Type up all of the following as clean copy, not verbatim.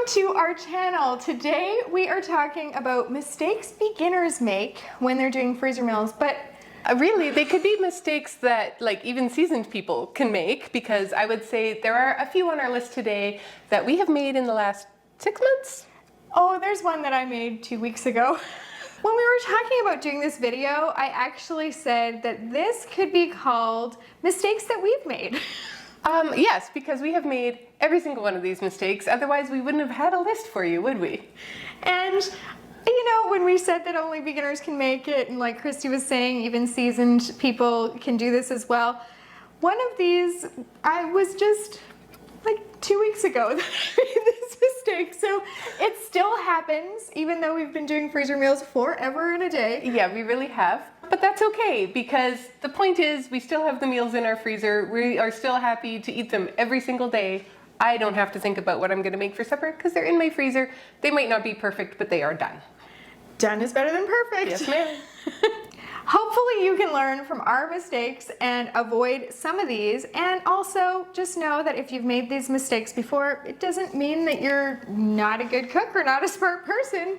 to our channel. Today we are talking about mistakes beginners make when they're doing freezer meals, but really, they could be mistakes that like even seasoned people can make, because I would say there are a few on our list today that we have made in the last 6 months. oh, there's one that I made 2 weeks ago. When we were talking about doing this video, I actually said that this could be called mistakes that we've made. Yes, because we have made every single one of these mistakes. Otherwise, we wouldn't have had a list for you, would we? And you know, when we said that only beginners can make it, and like Christy was saying, even seasoned people can do this as well. One of these, I was just like 2 weeks ago that I made this mistake. So it still happens, even though we've been doing freezer meals forever and a day. Yeah, we really have. But that's okay, because the point is we still have the meals in our freezer. We are still happy to eat them every single day. I don't have to think about what I'm going to make for supper because they're in my freezer. They might not be perfect, but they are done. Done is better than perfect. Yes, ma'am. Hopefully you can learn from our mistakes and avoid some of these, and also just know that if you've made these mistakes before, it doesn't mean that you're not a good cook or not a smart person.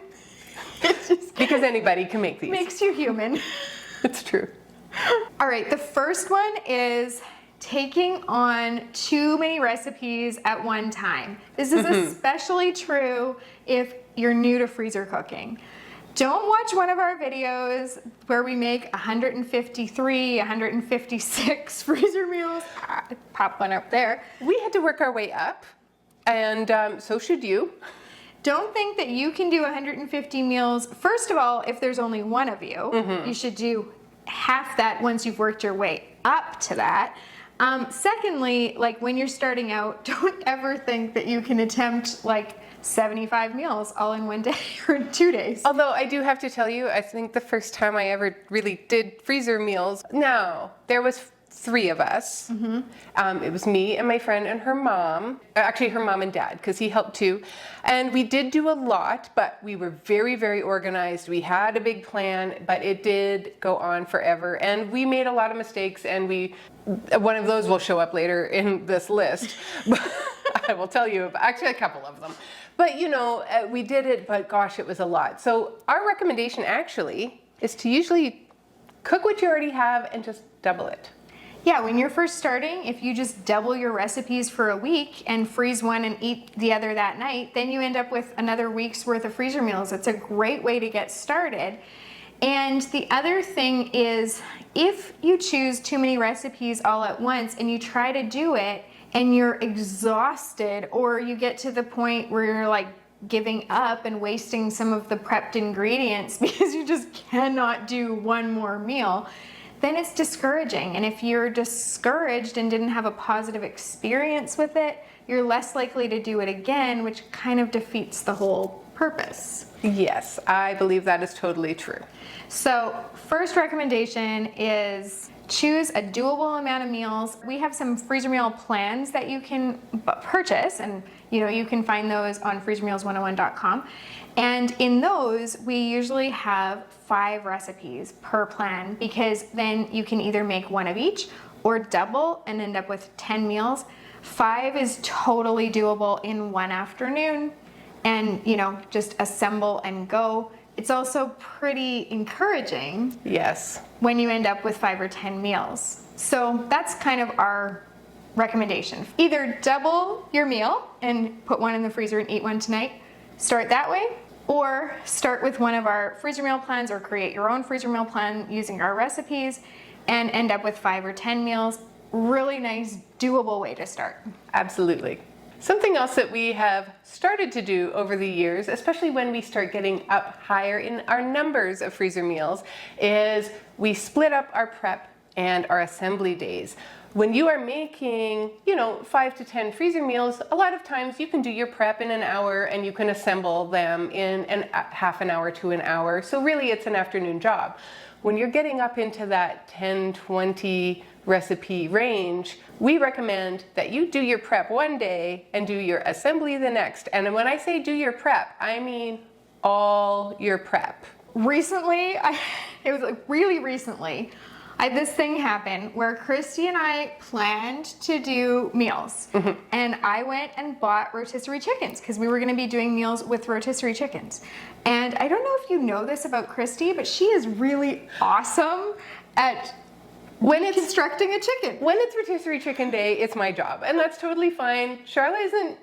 It just Because anybody can make these. makes you human. It's true. All right, the first one is taking on too many recipes at one time. This is especially true if you're new to freezer cooking. Don't watch one of our videos where we make 153, 156 freezer meals. Pop one up there. We had to work our way up, and so should you. Don't think that you can do 150 meals. First of all, if there's only one of you, you should do half that once you've worked your way up to that. Secondly, like when you're starting out, don't ever think that you can attempt like 75 meals all in one day or 2 days. Although I do have to tell you, I think the first time I ever really did freezer meals, no, there was 3 of us. It was me and my friend and her mom, actually her mom and dad, because he helped too. And we did do a lot, but we were very, very organized. We had a big plan, but it did go on forever. And we made a lot of mistakes, and one of those will show up later in this list. I will tell you, actually a couple of them. But you know, we did it, but gosh, it was a lot. So our recommendation actually is to usually cook what you already have and just double it. Yeah, when you're first starting, if you just double your recipes for a week and freeze one and eat the other that night, then you end up with another week's worth of freezer meals. It's a great way to get started. And the other thing is, if you choose too many recipes all at once and you try to do it and you're exhausted, or you get to the point where you're like giving up and wasting some of the prepped ingredients because you just cannot do one more meal, then it's discouraging. And if you're discouraged and didn't have a positive experience with it, you're less likely to do it again, which kind of defeats the whole purpose. Yes, I believe that is totally true. So first recommendation is choose a doable amount of meals. We have some freezer meal plans that you can purchase, and you know, you can find those on freezermeals101.com. And in those, we usually have 5 recipes per plan, because then you can either make one of each or double and end up with 10 meals. 5 is totally doable in one afternoon, and you know, just assemble and go. It's also pretty encouraging. Yes. When you end up with 5 or 10 meals. So that's kind of our recommendation. Either double your meal and put one in the freezer and eat one tonight, start that way, or start with one of our freezer meal plans or create your own freezer meal plan using our recipes and end up with 5 or 10 meals. Really nice, doable way to start. Absolutely. Something else that we have started to do over the years, especially when we start getting up higher in our numbers of freezer meals, is we split up our prep and our assembly days. When you are making, 5 to 10 freezer meals, a lot of times you can do your prep in an hour and you can assemble them in half an hour to an hour. So really it's an afternoon job. When you're getting up into that 10, 20 recipe range, we recommend that you do your prep one day and do your assembly the next. And when I say do your prep, I mean all your prep. Recently, it was like really recently, This thing happened where Christy and I planned to do meals, and I went and bought rotisserie chickens because we were going to be doing meals with rotisserie chickens. And I don't know if you know this about Christy, but she is really awesome at constructing a chicken. When it's rotisserie chicken day, it's my job, and that's totally fine. Charla isn't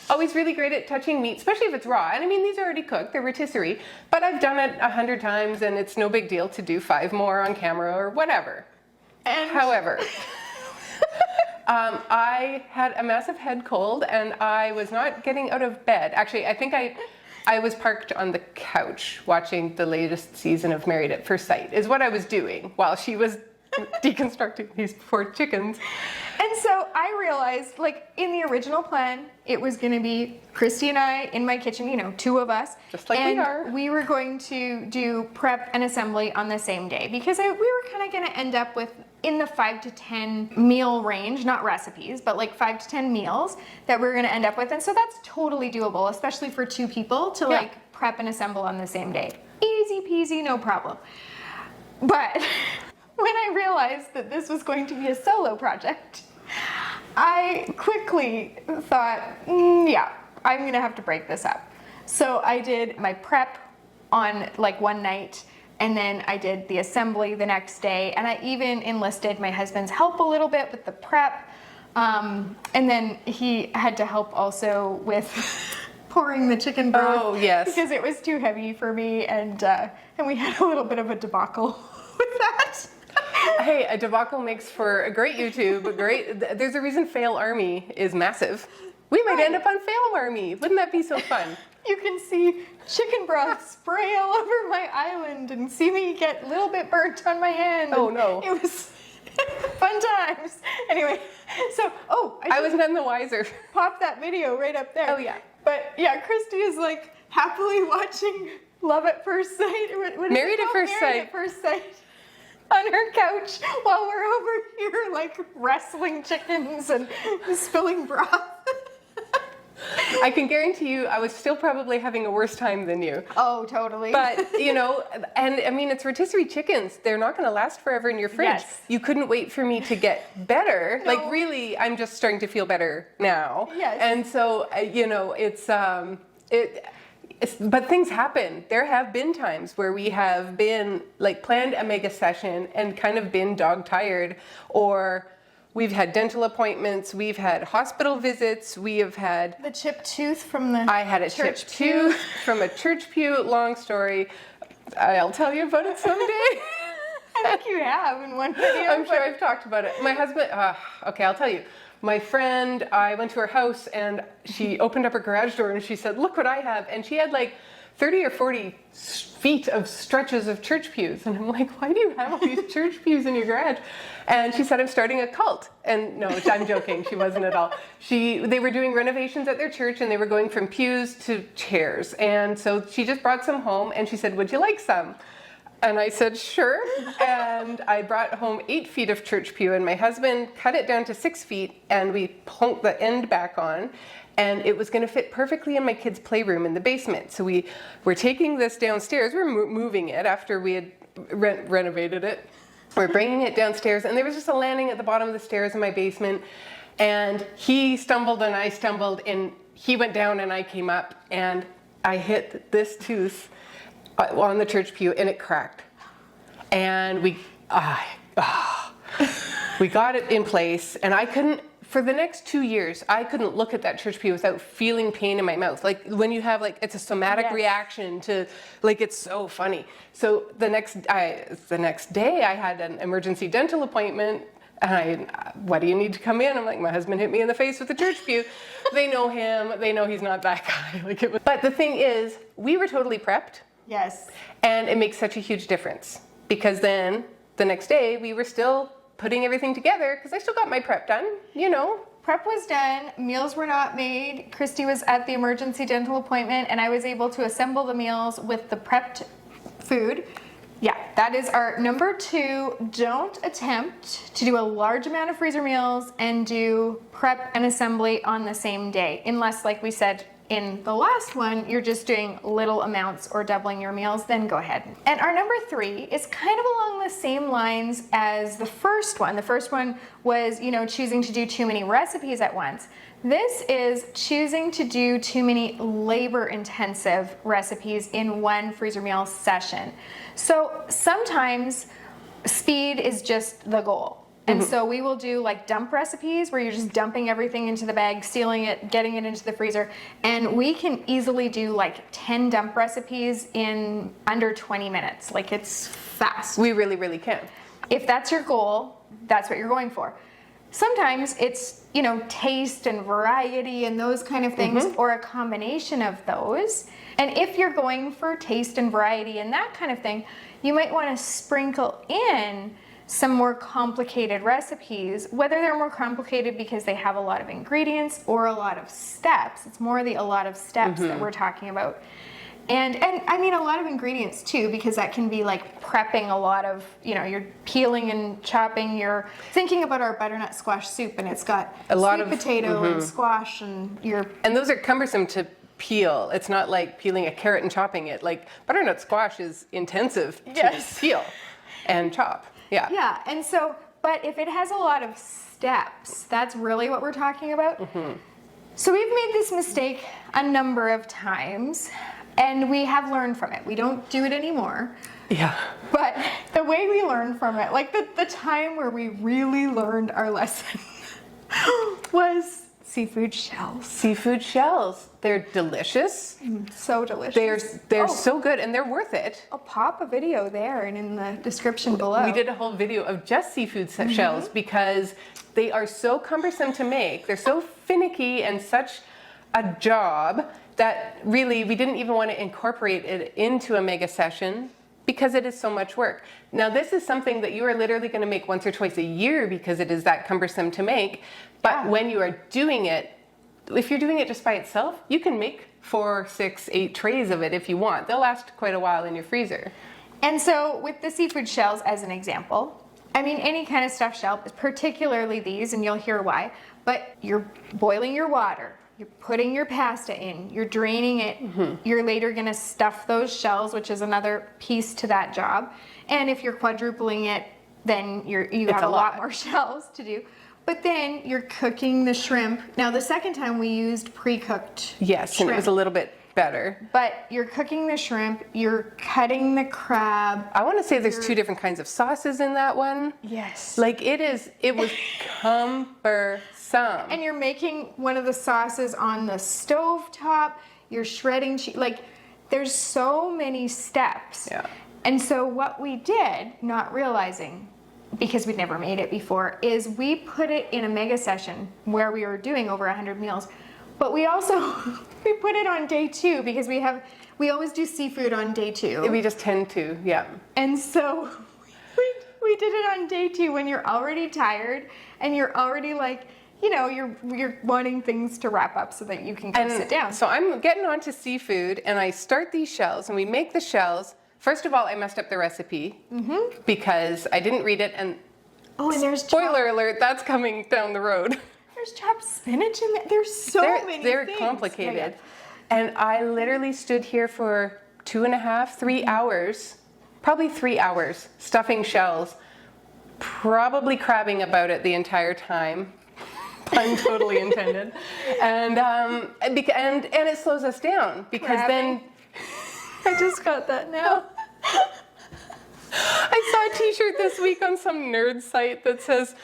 always really great at touching meat, especially if it's raw. And I mean, these are already cooked, they're rotisserie, but I've done it 100 times and it's no big deal to do 5 more on camera or whatever. And however, I had a massive head cold and I was not getting out of bed. Actually, I think I was parked on the couch watching the latest season of Married at First Sight is what I was doing while she was deconstructing these poor chickens. And so I realized, like, in the original plan, it was going to be Christy and I in my kitchen, you know, 2 of us. Just like and we are. We were going to do prep and assembly on the same day because we were kind of going to end up with in the 5 to 10 meal range, not recipes, but like 5 to 10 meals that we're going to end up with. And so that's totally doable, especially for 2 people to like prep and assemble on the same day. Easy peasy, no problem. But when I realized that this was going to be a solo project, I quickly thought, yeah, I'm gonna have to break this up. So I did my prep on like one night, and then I did the assembly the next day, and I even enlisted my husband's help a little bit with the prep, and then he had to help also with pouring the chicken broth. Oh, yes. Because it was too heavy for me, and we had a little bit of a debacle with that. Hey, a debacle makes for a great YouTube, there's a reason Fail Army is massive. We might end up on Fail Army. Wouldn't that be so fun? You can see chicken broth spray all over my island and see me get a little bit burnt on my hand. Oh no. It was fun times. Anyway, so, I was none the wiser. Pop that video right up there. Oh yeah. But yeah, Christy is like happily watching Love at First Sight. What is Married it at called? First Married Sight. at First Sight. On her couch while we're over here like wrestling chickens and spilling broth. I can guarantee you I was still probably having a worse time than you. Oh, totally. But, you know, and I mean, it's rotisserie chickens. They're not going to last forever in your fridge. Yes. You couldn't wait for me to get better. No. Like, really, I'm just starting to feel better now. Yes. And so, you know, but things happen. There have been times where we have been like planned a mega session and kind of been dog tired, or we've had dental appointments, we've had hospital visits, we have had the chipped tooth from the I had a chipped tooth from a church pew. Long story. I'll tell you about it someday. I think you have in one video. I'm sure I've talked about it. My husband, okay, I'll tell you. My friend, I went to her house and she opened up her garage door and she said, look what I have. And she had like 30 or 40 feet of stretches of church pews. And I'm like, why do you have all these church pews in your garage? And she said, I'm starting a cult. And no, I'm joking. She wasn't at all. They were doing renovations at their church and they were going from pews to chairs. And so she just brought some home and she said, would you like some? And I said, sure. And I brought home 8 feet of church pew and my husband cut it down to 6 feet and we plunked the end back on. And it was going to fit perfectly in my kids' playroom in the basement. So we're taking this downstairs. We're moving it after we had renovated it. We're bringing it downstairs. And there was just a landing at the bottom of the stairs in my basement. And he stumbled and I stumbled. And he went down and I came up. And I hit this tooth on the church pew and it cracked. And we got it in place. And I couldn't, for the next 2 years, I couldn't look at that church pew without feeling pain in my mouth. Like when you have like, it's a somatic reaction to, like, it's so funny. So the next day I had an emergency dental appointment and what do you need to come in? I'm like, my husband hit me in the face with the church pew. They know him. They know he's not that guy. But the thing is, we were totally prepped. Yes. And it makes such a huge difference because then the next day we were still putting everything together because I still got my prep done, you know. Prep was done, meals were not made. Christy was at the emergency dental appointment and I was able to assemble the meals with the prepped food. Yeah, that is our number 2. Don't attempt to do a large amount of freezer meals and do prep and assembly on the same day, unless, like we said in the last one, you're just doing little amounts or doubling your meals, then go ahead. And our number 3 is kind of along the same lines as the first one. The first one was, choosing to do too many recipes at once. This is choosing to do too many labor-intensive recipes in one freezer meal session. So sometimes speed is just the goal. And so we will do like dump recipes where you're just dumping everything into the bag, sealing it, getting it into the freezer. And we can easily do like 10 dump recipes in under 20 minutes. Like, it's fast. We really, really can. If that's your goal, that's what you're going for. Sometimes it's, taste and variety and those kind of things, or a combination of those. And if you're going for taste and variety and that kind of thing, you might want to sprinkle in some more complicated recipes, whether they're more complicated because they have a lot of ingredients or a lot of steps. It's more a lot of steps that we're talking about. And I mean a lot of ingredients too, because that can be like prepping a lot of, you're peeling and chopping. You're thinking about our butternut squash soup, and it's got a lot sweet of potato and squash, and and those are cumbersome to peel. It's not like peeling a carrot and chopping it. Like, butternut squash is intensive to peel and chop. Yeah. Yeah, and so, but if it has a lot of steps, that's really what we're talking about. So we've made this mistake a number of times, and we have learned from it. We don't do it anymore. Yeah. But the way we learned from it, like the time where we really learned our lesson was seafood shells. Seafood shells. They're delicious. So delicious. They're so good, and they're worth it. I'll pop a video there and in the description below. We did a whole video of just seafood shells because they are so cumbersome to make. They're so finicky and such a job that really we didn't even want to incorporate it into a mega session because it is so much work. Now, this is something that you are literally going to make once or twice a year because it is that cumbersome to make. But when you are doing it, if you're doing it just by itself, you can make 4, 6, 8 trays of it if you want. They'll last quite a while in your freezer. And so with the seafood shells as an example, I mean, any kind of stuffed shell, particularly these, and you'll hear why, but you're boiling your water, you're putting your pasta in, you're draining it, you're later gonna stuff those shells, which is another piece to that job. And if you're quadrupling it, then you have a lot more shells to do. But then you're cooking the shrimp. Now, the second time we used pre-cooked Yes, shrimp. And it was a little bit better. But you're cooking the shrimp, you're cutting the crab. I want to say there's 2 different kinds of sauces in that one. Yes. Like, it was cumbersome. And you're making one of the sauces on the stove top. You're shredding cheese. Like, there's so many steps. Yeah. And so what we did, not realizing, because we'd never made it before, is we put it in a mega session where we were doing over 100 meals. But we also, we put it on day 2 because we always do seafood on day 2. We just tend to, yeah. And so we did it on day 2 when you're already tired and you're already like, you're wanting things to wrap up so that you can go sit down. So I'm getting onto seafood, and I start these shells, and we make the shells. First of all, I messed up the recipe because I didn't read it, and there's spoiler alert, that's coming down the road. There's chopped spinach in there. There's so many they're things. complicated. And I literally stood here for 2.5, 3 hours, probably 3 hours, stuffing shells, probably crabbing about it the entire time. Pun totally intended. And it slows us down because Crabbing. then I just got that now. I saw a t-shirt this week on some nerd site that says,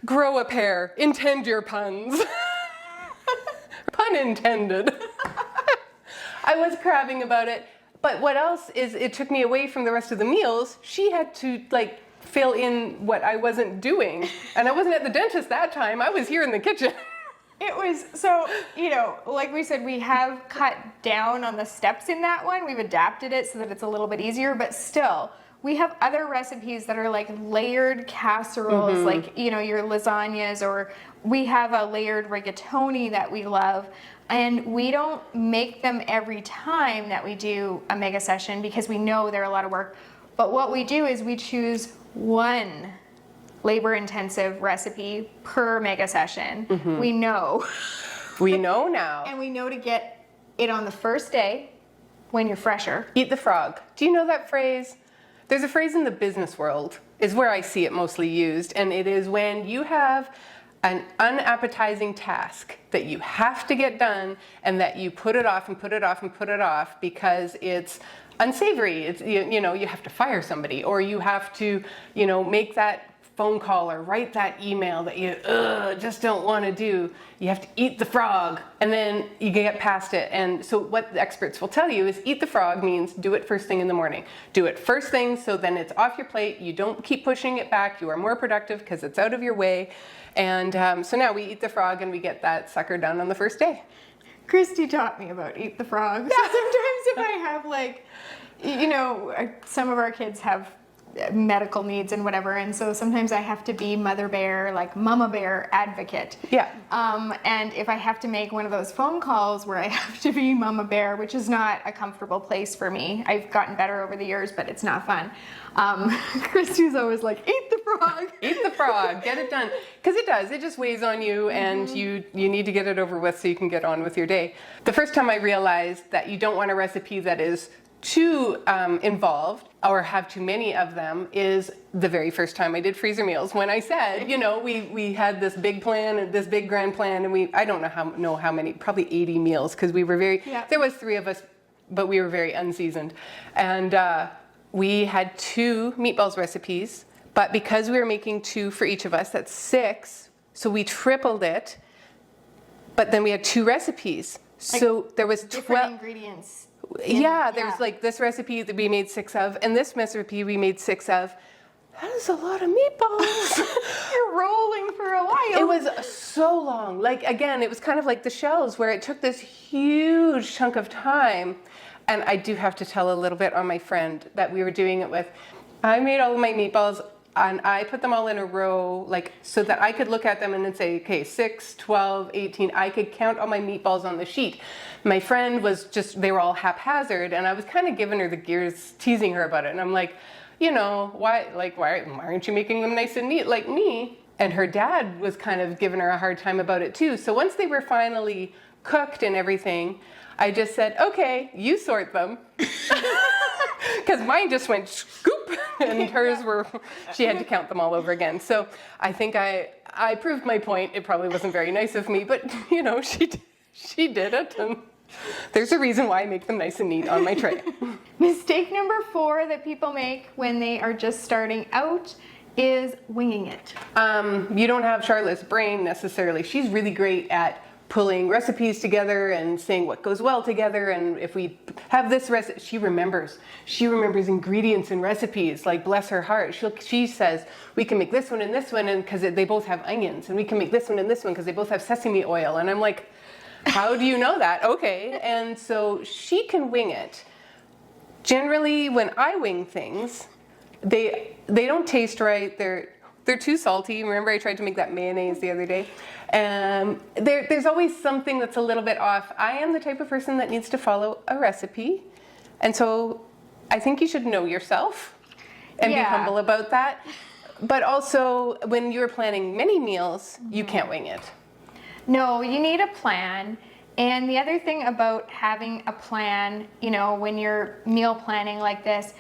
"Grow a pair, intend your puns." Pun intended. I was crabbing about it, but what else is, it took me away from the rest of the meals. She had to fill in what I wasn't doing. And I wasn't at the dentist that time, I was here in the kitchen. It was, so, like we said, we have cut down on the steps in that one. We've adapted it so that it's a little bit easier, but still, we have other recipes that are like layered casseroles, like, your lasagnas, or we have a layered rigatoni that we love. And we don't make them every time that we do a mega session because we know they're a lot of work. But what we do is we choose one labor-intensive recipe per mega session. We know. We know now. And we know to get it on the first day when you're fresher. Eat the frog. Do you know that phrase? There's a phrase in the business world, is where I see it mostly used, and it is when you have an unappetizing task that you have to get done and that you put it off and put it off and put it off because it's unsavory. It's, you know, you have to fire somebody, or you have to, you know, make that phone call or write that email that you just don't want to do. You have to eat the frog, and then you get past it. And so what the experts will tell you is eat the frog means do it first thing in the morning. Do it first thing, so then it's off your plate. You don't keep pushing it back. You are more productive because it's out of your way. And so now we eat the frog and we get that sucker done on the first day. Christy taught me about eat the frog. So sometimes if I have like, you know, some of our kids have medical needs and whatever, and so sometimes I have to be mother bear, like mama bear advocate. Yeah. And if I have to make one of those phone calls where I have to be mama bear, which is not a comfortable place for me, I've gotten better over the years, but it's not fun. Christy's always like, eat the frog. Eat the frog, get it done. Because it does, it just weighs on you, and you need to get it over with so you can get on with your day. The first time I realized that you don't want a recipe that is too involved or have too many of them is the very first time I did freezer meals, when I said, you know, we had this big plan and this big grand plan, and I don't know how many, probably 80 meals, because we were there was 3 of us, but we were very unseasoned. And we had 2 meatballs recipes, but because we were making 2 for each of us, that's 6, so we tripled it, but then we had 2 recipes. So there was 12 different ingredients. There's like this recipe that we made 6 of, and this recipe we made 6 of. That is a lot of meatballs. You're rolling for a while. It was so long. Like, again, it was kind of like the shells, where it took this huge chunk of time. And I do have to tell a little bit on my friend that we were doing it with. I made all of my meatballs, and I put them all in a row, like, so that I could look at them and then say, okay, 6, 12, 18. I could count all my meatballs on the sheet. My friend was they were all haphazard, and I was kind of giving her the gears, teasing her about it. And I'm like, you know, why aren't you making them nice and neat like me? And her dad was kind of giving her a hard time about it too. So once they were finally cooked and everything, I just said, okay, you sort them. Because mine just went scoop, and hers she had to count them all over again. So I think I proved my point. It probably wasn't very nice of me, but you know, she did it, and there's a reason why I make them nice and neat on my tray. Mistake number 4 that people make when they are just starting out is winging it. You don't have Charlotte's brain necessarily. She's really great at pulling recipes together and saying what goes well together, and if we have this recipe, she remembers ingredients and recipes, like, bless her heart. She says we can make this one and because they both have onions, and we can make this one because they both have sesame oil, and I'm like, how do you know that? Okay. And so she can wing it. Generally, when I wing things, they don't taste right. They're too salty. Remember, I tried to make that mayonnaise the other day. There's always something that's a little bit off. I am the type of person that needs to follow a recipe. And so I think you should know yourself and be humble about that. But also, when you're planning many meals, you can't wing it. No, you need a plan. And the other thing about having a plan, you know, when you're meal planning like this,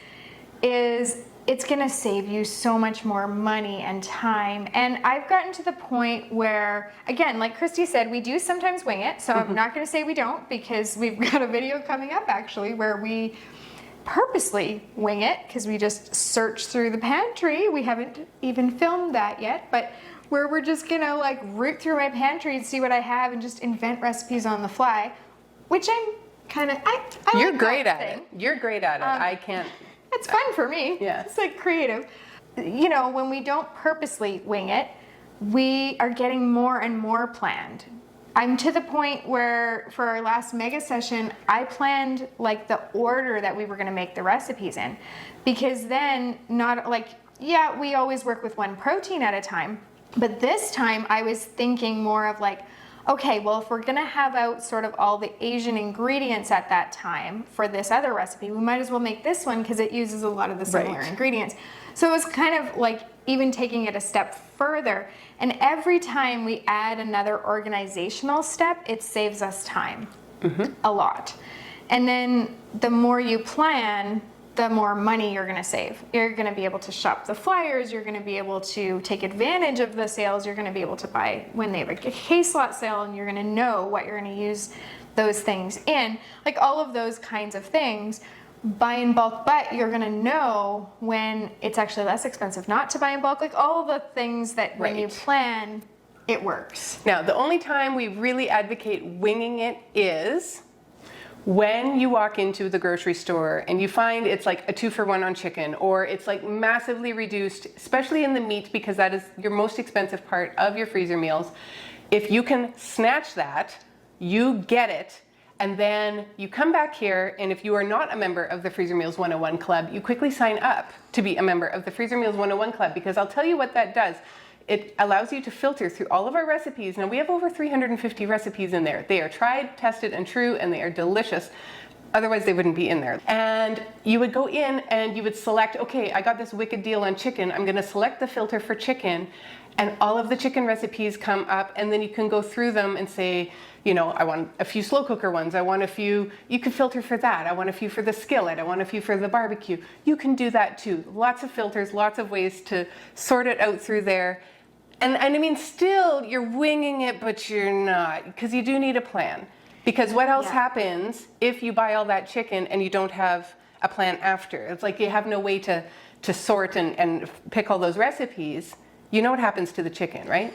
is it's going to save you so much more money and time. And I've gotten to the point where, again, like Christy said, we do sometimes wing it. So I'm not going to say we don't, because we've got a video coming up actually where we purposely wing it, because we just search through the pantry. We haven't even filmed that yet, but where we're just gonna like root through my pantry and see what I have and just invent recipes on the fly, which I'm kind of, I You're like great that at thing. it. You're great at it. I can't. It's fun for me. Yeah. It's like creative. You know, when we don't purposely wing it, we are getting more and more planned. I'm to the point where for our last mega session, I planned like the order that we were gonna make the recipes in, because then we always work with one protein at a time. But this time I was thinking more of like, okay, well, if we're gonna have out sort of all the Asian ingredients at that time for this other recipe, we might as well make this one because it uses a lot of the similar ingredients. So it was kind of like even taking it a step further. And every time we add another organizational step, it saves us time. a lot. And then the more you plan, the more money you're going to save. You're going to be able to shop the flyers. You're going to be able to take advantage of the sales. You're going to be able to buy when they have a case lot sale, and you're going to know what you're going to use those things in. Like all of those kinds of things, buy in bulk, but you're going to know when it's actually less expensive not to buy in bulk. Like all the things that when you plan, it works. Now, the only time we really advocate winging it is when you walk into the grocery store and you find it's like a 2-for-1 on chicken, or it's like massively reduced, especially in the meat, because that is your most expensive part of your freezer meals. If you can snatch that, you get it, and then you come back here, and if you are not a member of the Freezer Meals 101 Club, you quickly sign up to be a member of the Freezer Meals 101 Club, because I'll tell you what that does. It allows you to filter through all of our recipes. Now, we have over 350 recipes in there. They are tried, tested, and true, and they are delicious. Otherwise, they wouldn't be in there. And you would go in and you would select, okay, I got this wicked deal on chicken. I'm going to select the filter for chicken. And all of the chicken recipes come up, and then you can go through them and say, you know, I want a few slow cooker ones. I want a few, you can filter for that. I want a few for the skillet. I want a few for the barbecue. You can do that too. Lots of filters, lots of ways to sort it out through there. And I mean, still, you're winging it, but you're not, because you do need a plan. Because what else happens if you buy all that chicken and you don't have a plan after? It's like you have no way to sort and pick all those recipes. You know what happens to the chicken, right?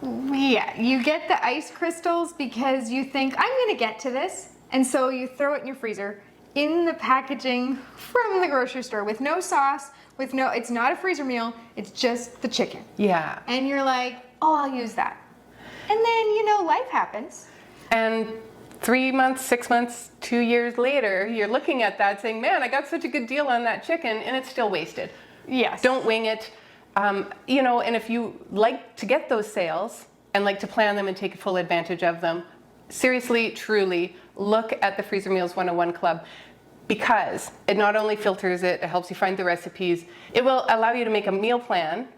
Yeah, you get the ice crystals because you think, I'm going to get to this. And so you throw it in your freezer in the packaging from the grocery store with no sauce, with no, it's not a freezer meal, it's just the chicken. Yeah. And you're like, oh, I'll use that. And then, you know, life happens. And 3 months, 6 months, 2 years later, you're looking at that saying, man, I got such a good deal on that chicken, and it's still wasted. Yes. Don't wing it. You know, and if you like to get those sales and like to plan them and take full advantage of them, seriously, truly, look at the Freezer Meals 101 Club, because it not only filters it, it helps you find the recipes, it will allow you to make a meal plan,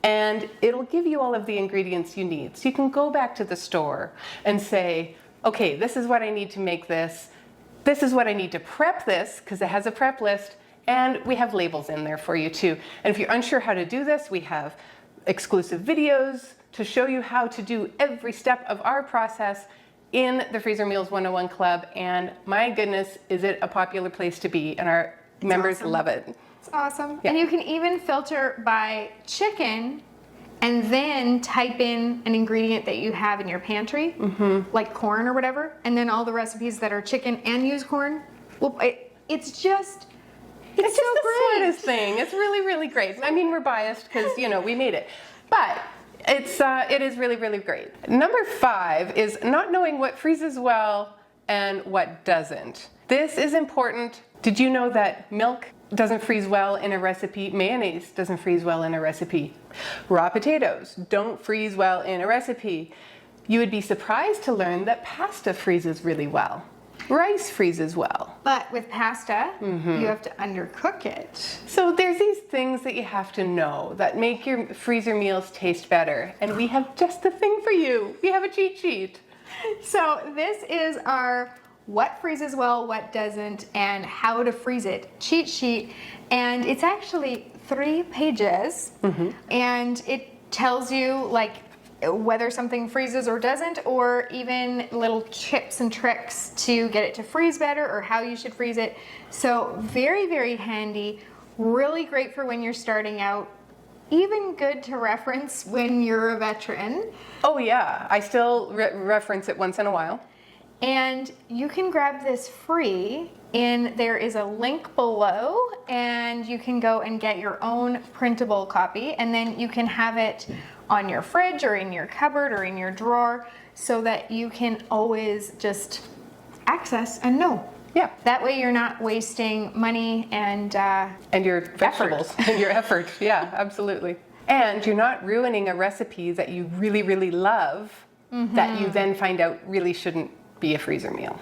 and it'll give you all of the ingredients you need. So you can go back to the store and say, okay, this is what I need to make this. This is what I need to prep this, because it has a prep list. And we have labels in there for you too. And if you're unsure how to do this, we have exclusive videos to show you how to do every step of our process in the Freezer Meals 101 Club. And my goodness, is it a popular place to be, and our members love it. It's awesome. Yeah. And you can even filter by chicken and then type in an ingredient that you have in your pantry, like corn or whatever, and then all the recipes that are chicken and use corn. Well, it's just... It's just the smartest thing. It's really, really great. I mean, we're biased because, you know, we made it. But it is really, really great. Number 5 is not knowing what freezes well and what doesn't. This is important. Did you know that milk doesn't freeze well in a recipe? Mayonnaise doesn't freeze well in a recipe. Raw potatoes don't freeze well in a recipe. You would be surprised to learn that pasta freezes really well. Rice freezes well. But with pasta, you have to undercook it. So there's these things that you have to know that make your freezer meals taste better. And we have just the thing for you. We have a cheat sheet. So this is our what freezes well, what doesn't, and how to freeze it cheat sheet. And it's actually 3 pages. And it tells you like whether something freezes or doesn't, or even little tips and tricks to get it to freeze better, or how you should freeze it. So very, very handy, really great for when you're starting out, even good to reference when you're a veteran. Oh yeah, I still reference it once in a while. And you can grab this free, and there is a link below, and you can go and get your own printable copy, and then you can have it on your fridge or in your cupboard or in your drawer, so that you can always just access and know. Yeah. That way you're not wasting money and your vegetables and your effort. Yeah, absolutely. And you're not ruining a recipe that you really, really love that you then find out really shouldn't be a freezer meal.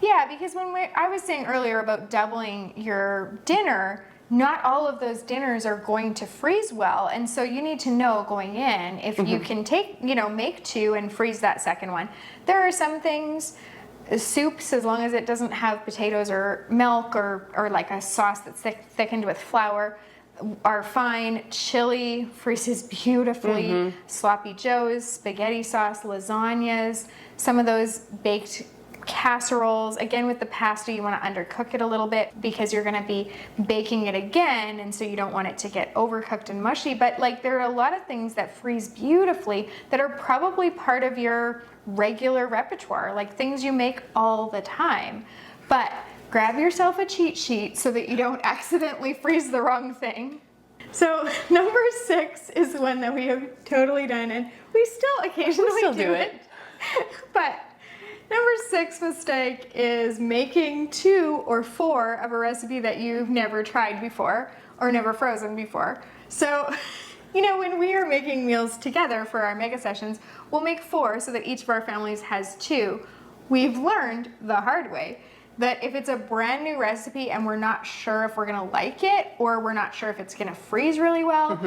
Yeah, because I was saying earlier about doubling your dinner, not all of those dinners are going to freeze well, and so you need to know going in if you can make 2 and freeze that second one. There are some things Soups, as long as it doesn't have potatoes or milk or like a sauce that's thickened with flour, are fine. Chili freezes beautifully. Sloppy joes, spaghetti sauce, lasagnas, some of those baked casseroles. Again, with the pasta, you want to undercook it a little bit because you're going to be baking it again, and so you don't want it to get overcooked and mushy. But like, there are a lot of things that freeze beautifully that are probably part of your regular repertoire, like things you make all the time. But grab yourself a cheat sheet so that you don't accidentally freeze the wrong thing. So number 6 is one that we have totally done, and we still occasionally do it. But number 6 mistake is making 2 or 4 of a recipe that you've never tried before or never frozen before. So, you know, when we are making meals together for our mega sessions, we'll make 4 so that each of our families has 2. We've learned the hard way that if it's a brand new recipe and we're not sure if we're gonna like it, or we're not sure if it's gonna freeze really well,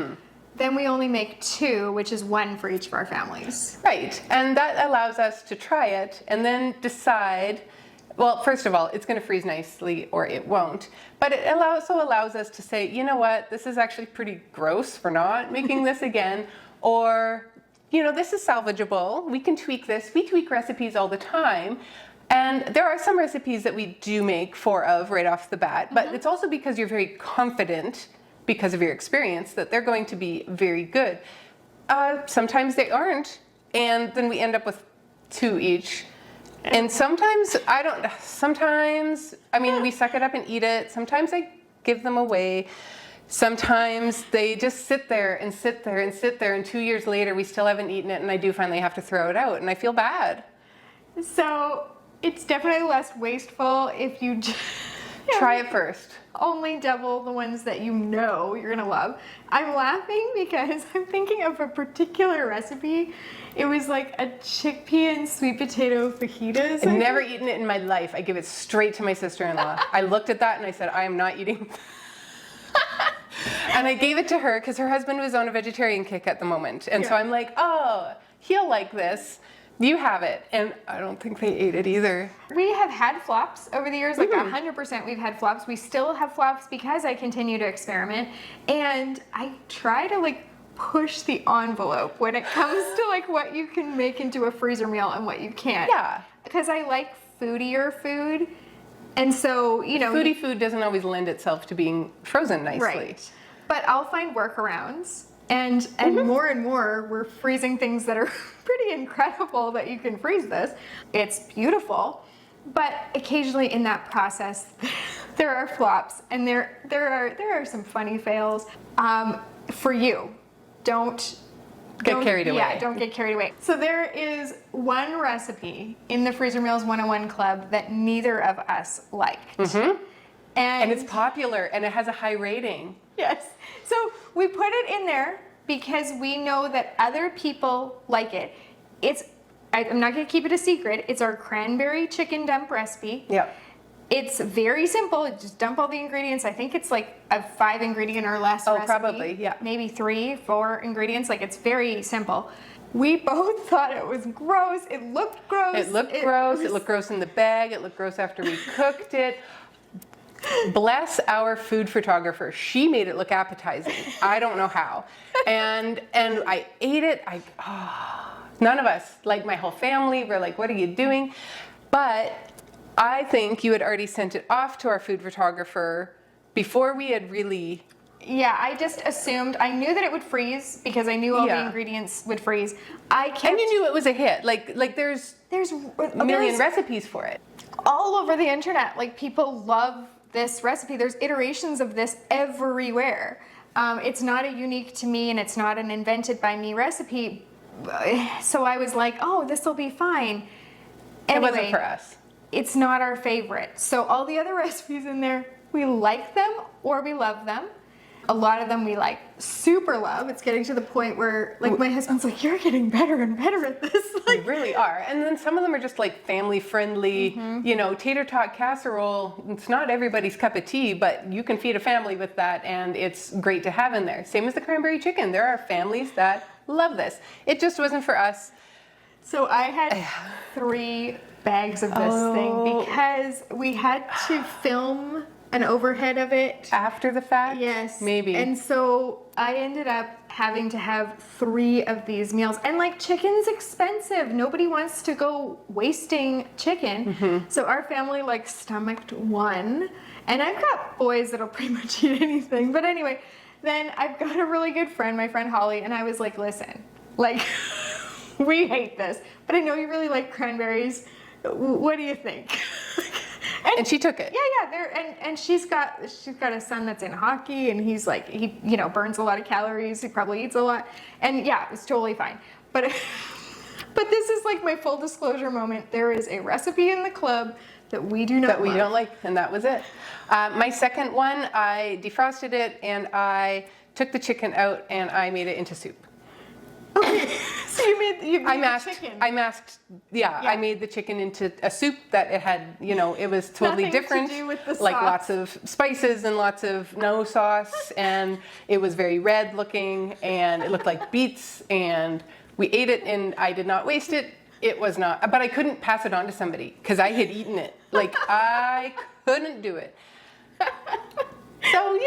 then we only make 2, which is 1 for each of our families. Right, and that allows us to try it and then decide, well, first of all, it's going to freeze nicely or it won't, but it also allows us to say, you know what, this is actually pretty gross for not making this again, or, you know, this is salvageable, we can tweak this. We tweak recipes all the time, and there are some recipes that we do make 4 of right off the bat, but it's also because you're very confident because of your experience that they're going to be very good. Sometimes they aren't, and then we end up with 2 each. And sometimes I mean, we suck it up and eat it. Sometimes I give them away. Sometimes they just sit there and sit there and sit there, and 2 years later we still haven't eaten it, and I do finally have to throw it out, and I feel bad. So it's definitely less wasteful if you try it first. Only double the ones that you know you're gonna love. I'm laughing because I'm thinking of a particular recipe. It was like a chickpea and sweet potato fajitas. I've never eaten it in my life. I give it straight to my sister-in-law. I looked at that and I said, I am not eating. And I gave it to her because her husband was on a vegetarian kick at the moment. And so I'm like, oh, he'll like this. You have it. And I don't think they ate it either. We have had flops over the years, like 100% we've had flops. We still have flops because I continue to experiment. And I try to like push the envelope when it comes to like what you can make into a freezer meal and what you can't. Yeah. Because I like foodier food. And so, you know. Foodie food doesn't always lend itself to being frozen nicely. Right. But I'll find workarounds. And more, we're freezing things that are pretty incredible that you can freeze this. It's beautiful, but occasionally in that process, there are flops, and there are some funny fails. For you, don't get carried away. Yeah, don't get carried away. So there is one recipe in the Freezer Meals 101 Club that neither of us liked. And it's popular, and it has a high rating. Yes. So we put it in there because we know that other people like it. I'm not going to keep it a secret. It's our cranberry chicken dump recipe. Yep. It's very simple. Just dump all the ingredients. I think it's like a 5 ingredient or less recipe. Probably, yeah. Maybe 3, 4 ingredients. Like, it's very simple. We both thought it was gross. It looked gross. It looked gross. It looked gross in the bag. It looked gross after we cooked it. Bless our food photographer. She made it look appetizing. I don't know how. And I ate it. None of us, like my whole family, were like, what are you doing? But I think you had already sent it off to our food photographer before we had really... Yeah, I just assumed. I knew that it would freeze because I knew all the ingredients would freeze. And you knew it was a hit. Like there's a million recipes for it. All over the internet. Like, people love this recipe. There's iterations of this everywhere. It's not a unique to me, and it's not an invented by me recipe. So I was like, oh, this will be fine. Anyway, it wasn't for us. It's not our favorite. So all the other recipes in there, we like them or we love them. A lot of them we like super love. It's getting to the point where, like, my husband's like, you're getting better and better at this. Like, we really are. And then some of them are just like family friendly, you know, tater tot casserole. It's not everybody's cup of tea, but you can feed a family with that, and it's great to have in there. Same as the cranberry chicken. There are families that love this. It just wasn't for us. So I had 3 bags of this thing because we had to film an overhead of it. After the fact? Yes. Maybe. And so I ended up having to have 3 of these meals. And like chicken's expensive. Nobody wants to go wasting chicken. So our family like stomached 1. And I've got boys that'll pretty much eat anything. But anyway, then I've got a really good friend, my friend Holly, and I was like, listen, like we hate this, but I know you really like cranberries. What do you think? And she took it. Yeah, and she's got a son that's in hockey, and he's like, he burns a lot of calories. He probably eats a lot, and yeah, it's totally fine. But this is like my full disclosure moment. There is a recipe in the club that we do not that we don't like, and that was it. My second one, I defrosted it, and I took the chicken out, and I made it into soup. Okay, so you made the chicken. I made the chicken into a soup that it had, it was totally Nothing different. to do with the like sauce. lots of spices and lots of no sauce, and it was very red looking, and it looked like beets, and we ate it, and I did not waste it. It was not, but I couldn't pass it on to somebody because I had eaten it. Like I couldn't do it. So,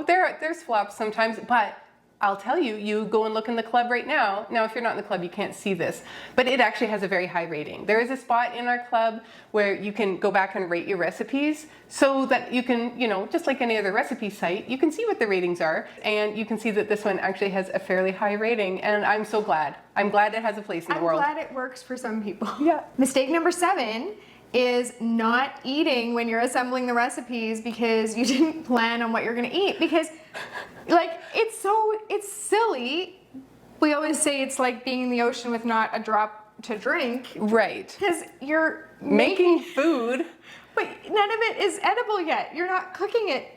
there's flops sometimes, but I'll tell you, you go and look in the club right now. Now, if you're not in the club, you can't see this, but it actually has a very high rating. There is a spot in our club where you can go back and rate your recipes so that you can, just like any other recipe site, you can see what the ratings are, and you can see that this one actually has a fairly high rating, and I'm so glad. I'm glad it has a place in the world. I'm glad it works for some people. Yeah. Mistake number 7 is not eating when you're assembling the recipes because you didn't plan on what you're going to eat, because like it's silly. We always say it's like being in the ocean with not a drop to drink. Right. Because you're Making food. but none of it is edible yet. You're not cooking it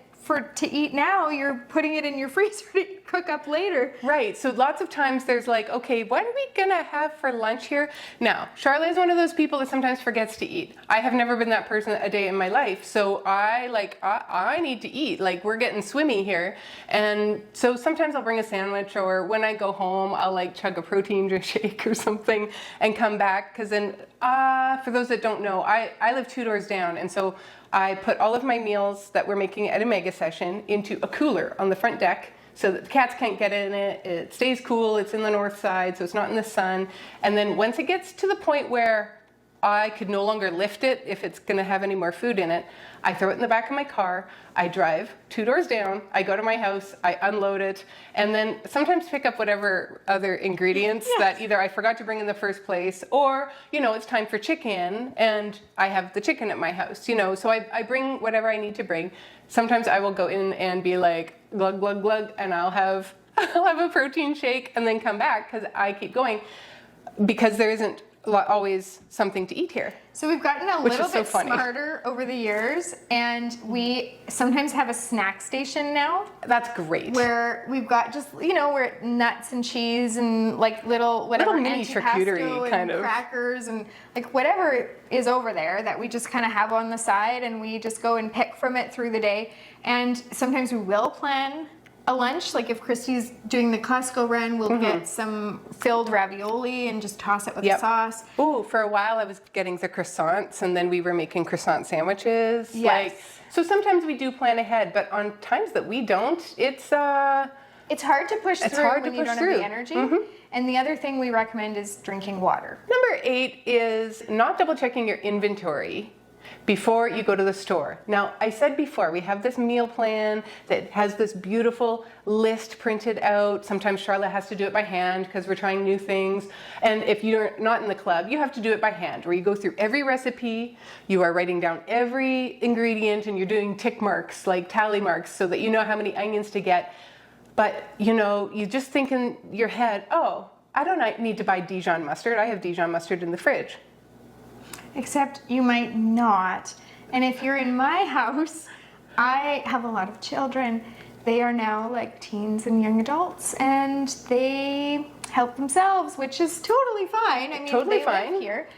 to eat now. You're putting it in your freezer to cook up later. Right. So lots of times there's like, okay, what are we gonna have for lunch here? Now, Charlotte is one of those people that sometimes forgets to eat. I have never been that person a day in my life. So I need to eat. Like we're getting swimmy here. And so sometimes I'll bring a sandwich, or when I go home, I'll like chug a protein drink shake or something and come back. Cause then, for those that don't know, I live 2 doors down. And so I put all of my meals that we're making at a mega session into a cooler on the front deck so that the cats can't get in it. It stays cool. It's in the north side, so it's not in the sun. And then once it gets to the point where I could no longer lift it if it's going to have any more food in it, I throw it in the back of my car. I drive 2 doors down. I go to my house. I unload it, and then sometimes pick up whatever other ingredients that either I forgot to bring in the first place, or it's time for chicken, and I have the chicken at my house. So I bring whatever I need to bring. Sometimes I will go in and be like glug glug glug, and I'll have a protein shake, and then come back because I keep going because there isn't always something to eat here. So we've gotten a little bit smarter over the years, and we sometimes have a snack station now. That's great. Where we've got just, where nuts and cheese and like little mini charcuterie kind of crackers and like whatever is over there that we just kind of have on the side, and we just go and pick from it through the day. And sometimes we will plan a lunch, like if Christy's doing the Costco run, we'll get some filled ravioli and just toss it with the sauce. Oh, for a while I was getting the croissants, and then we were making croissant sandwiches. Yes. So sometimes we do plan ahead, but on times that we don't, it's hard to push through when you don't have the energy. And the other thing we recommend is drinking water. Number 8 is not double checking your inventory before you go to the store. Now, I said before, we have this meal plan that has this beautiful list printed out. Sometimes Charlotte has to do it by hand because we're trying new things. And if you're not in the club, you have to do it by hand, where you go through every recipe, you are writing down every ingredient, and you're doing tick marks, like tally marks, so that you know how many onions to get. But, you just think in your head, oh, I don't need to buy Dijon mustard. I have Dijon mustard in the fridge. Except you might not. And if you're in my house, I have a lot of children. They are now like teens and young adults, and they help themselves, which is totally fine. I mean, totally they fine live here.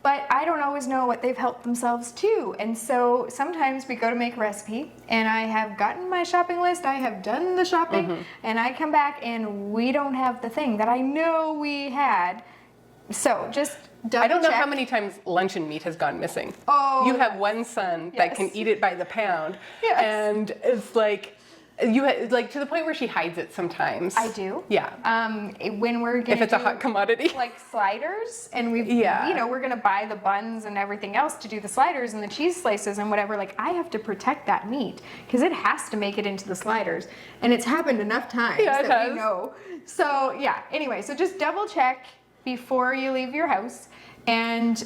But I don't always know what they've helped themselves to. And so sometimes we go to make a recipe, and I have gotten my shopping list, I have done the shopping, and I come back and we don't have the thing that I know we had. So just I don't know how check. many times luncheon meat has gone missing. Oh, you have one son that can Yes. eat it by the pound, Yes. and it's like like to the point where she hides it sometimes. I do. Yeah. When we're gonna If it's a do, hot commodity. like sliders, and Yeah. we're gonna buy the buns and everything else to do the sliders and the cheese slices and whatever. Like, I have to protect that meat because it has to make it into the sliders, and it's happened enough times Yeah, it that has. we know. So yeah. Anyway, so just double check before you leave your house. And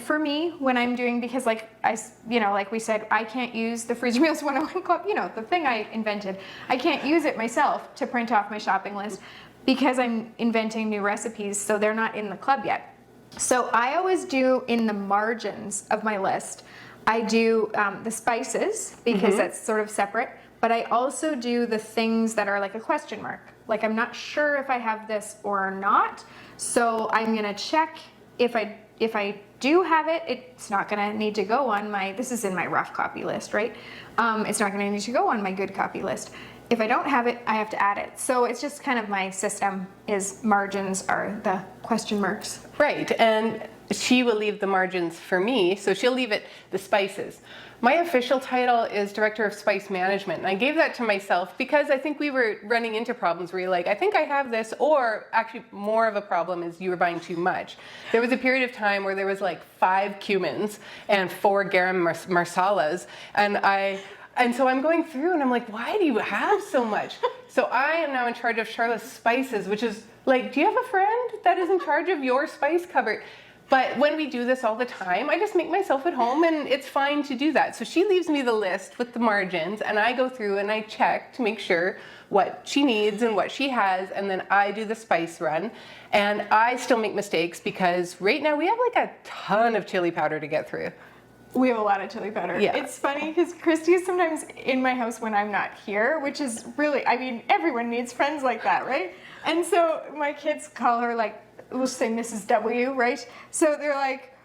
for me, when I'm doing, because like like we said, I can't use the Freezer Meals 101 Club, the thing I invented. I can't use it myself to print off my shopping list because I'm inventing new recipes, so they're not in the club yet. So I always do in the margins of my list, I do the spices because that's sort of separate, but I also do the things that are like a question mark. Like, I'm not sure if I have this or not, so I'm gonna check. If I do have it, it's not gonna need to go on my, this is in my rough copy list, right? It's not gonna need to go on my good copy list. If I don't have it, I have to add it. So it's just kind of my system is margins are the question marks. Right, and she will leave the margins for me, so she'll leave it the spices. My official title is Director of Spice Management, and I gave that to myself because I think we were running into problems where you're like, I think I have this, or actually more of a problem is you were buying too much. There was a period of time where there was like 5 cumins and 4 garam marsalas, and so I'm going through and I'm like, why do you have so much? So I am now in charge of Charlotte's spices, which is like, do you have a friend that is in charge of your spice cupboard? But when we do this all the time, I just make myself at home and it's fine to do that. So she leaves me the list with the margins and I go through and I check to make sure what she needs and what she has, and then I do the spice run. And I still make mistakes because right now we have like a ton of chili powder to get through. We have a lot of chili powder. Yeah. It's funny because Christy is sometimes in my house when I'm not here, which is really, I mean, everyone needs friends like that, right? And so my kids call her, like, we'll say Mrs. W, right? So they're like,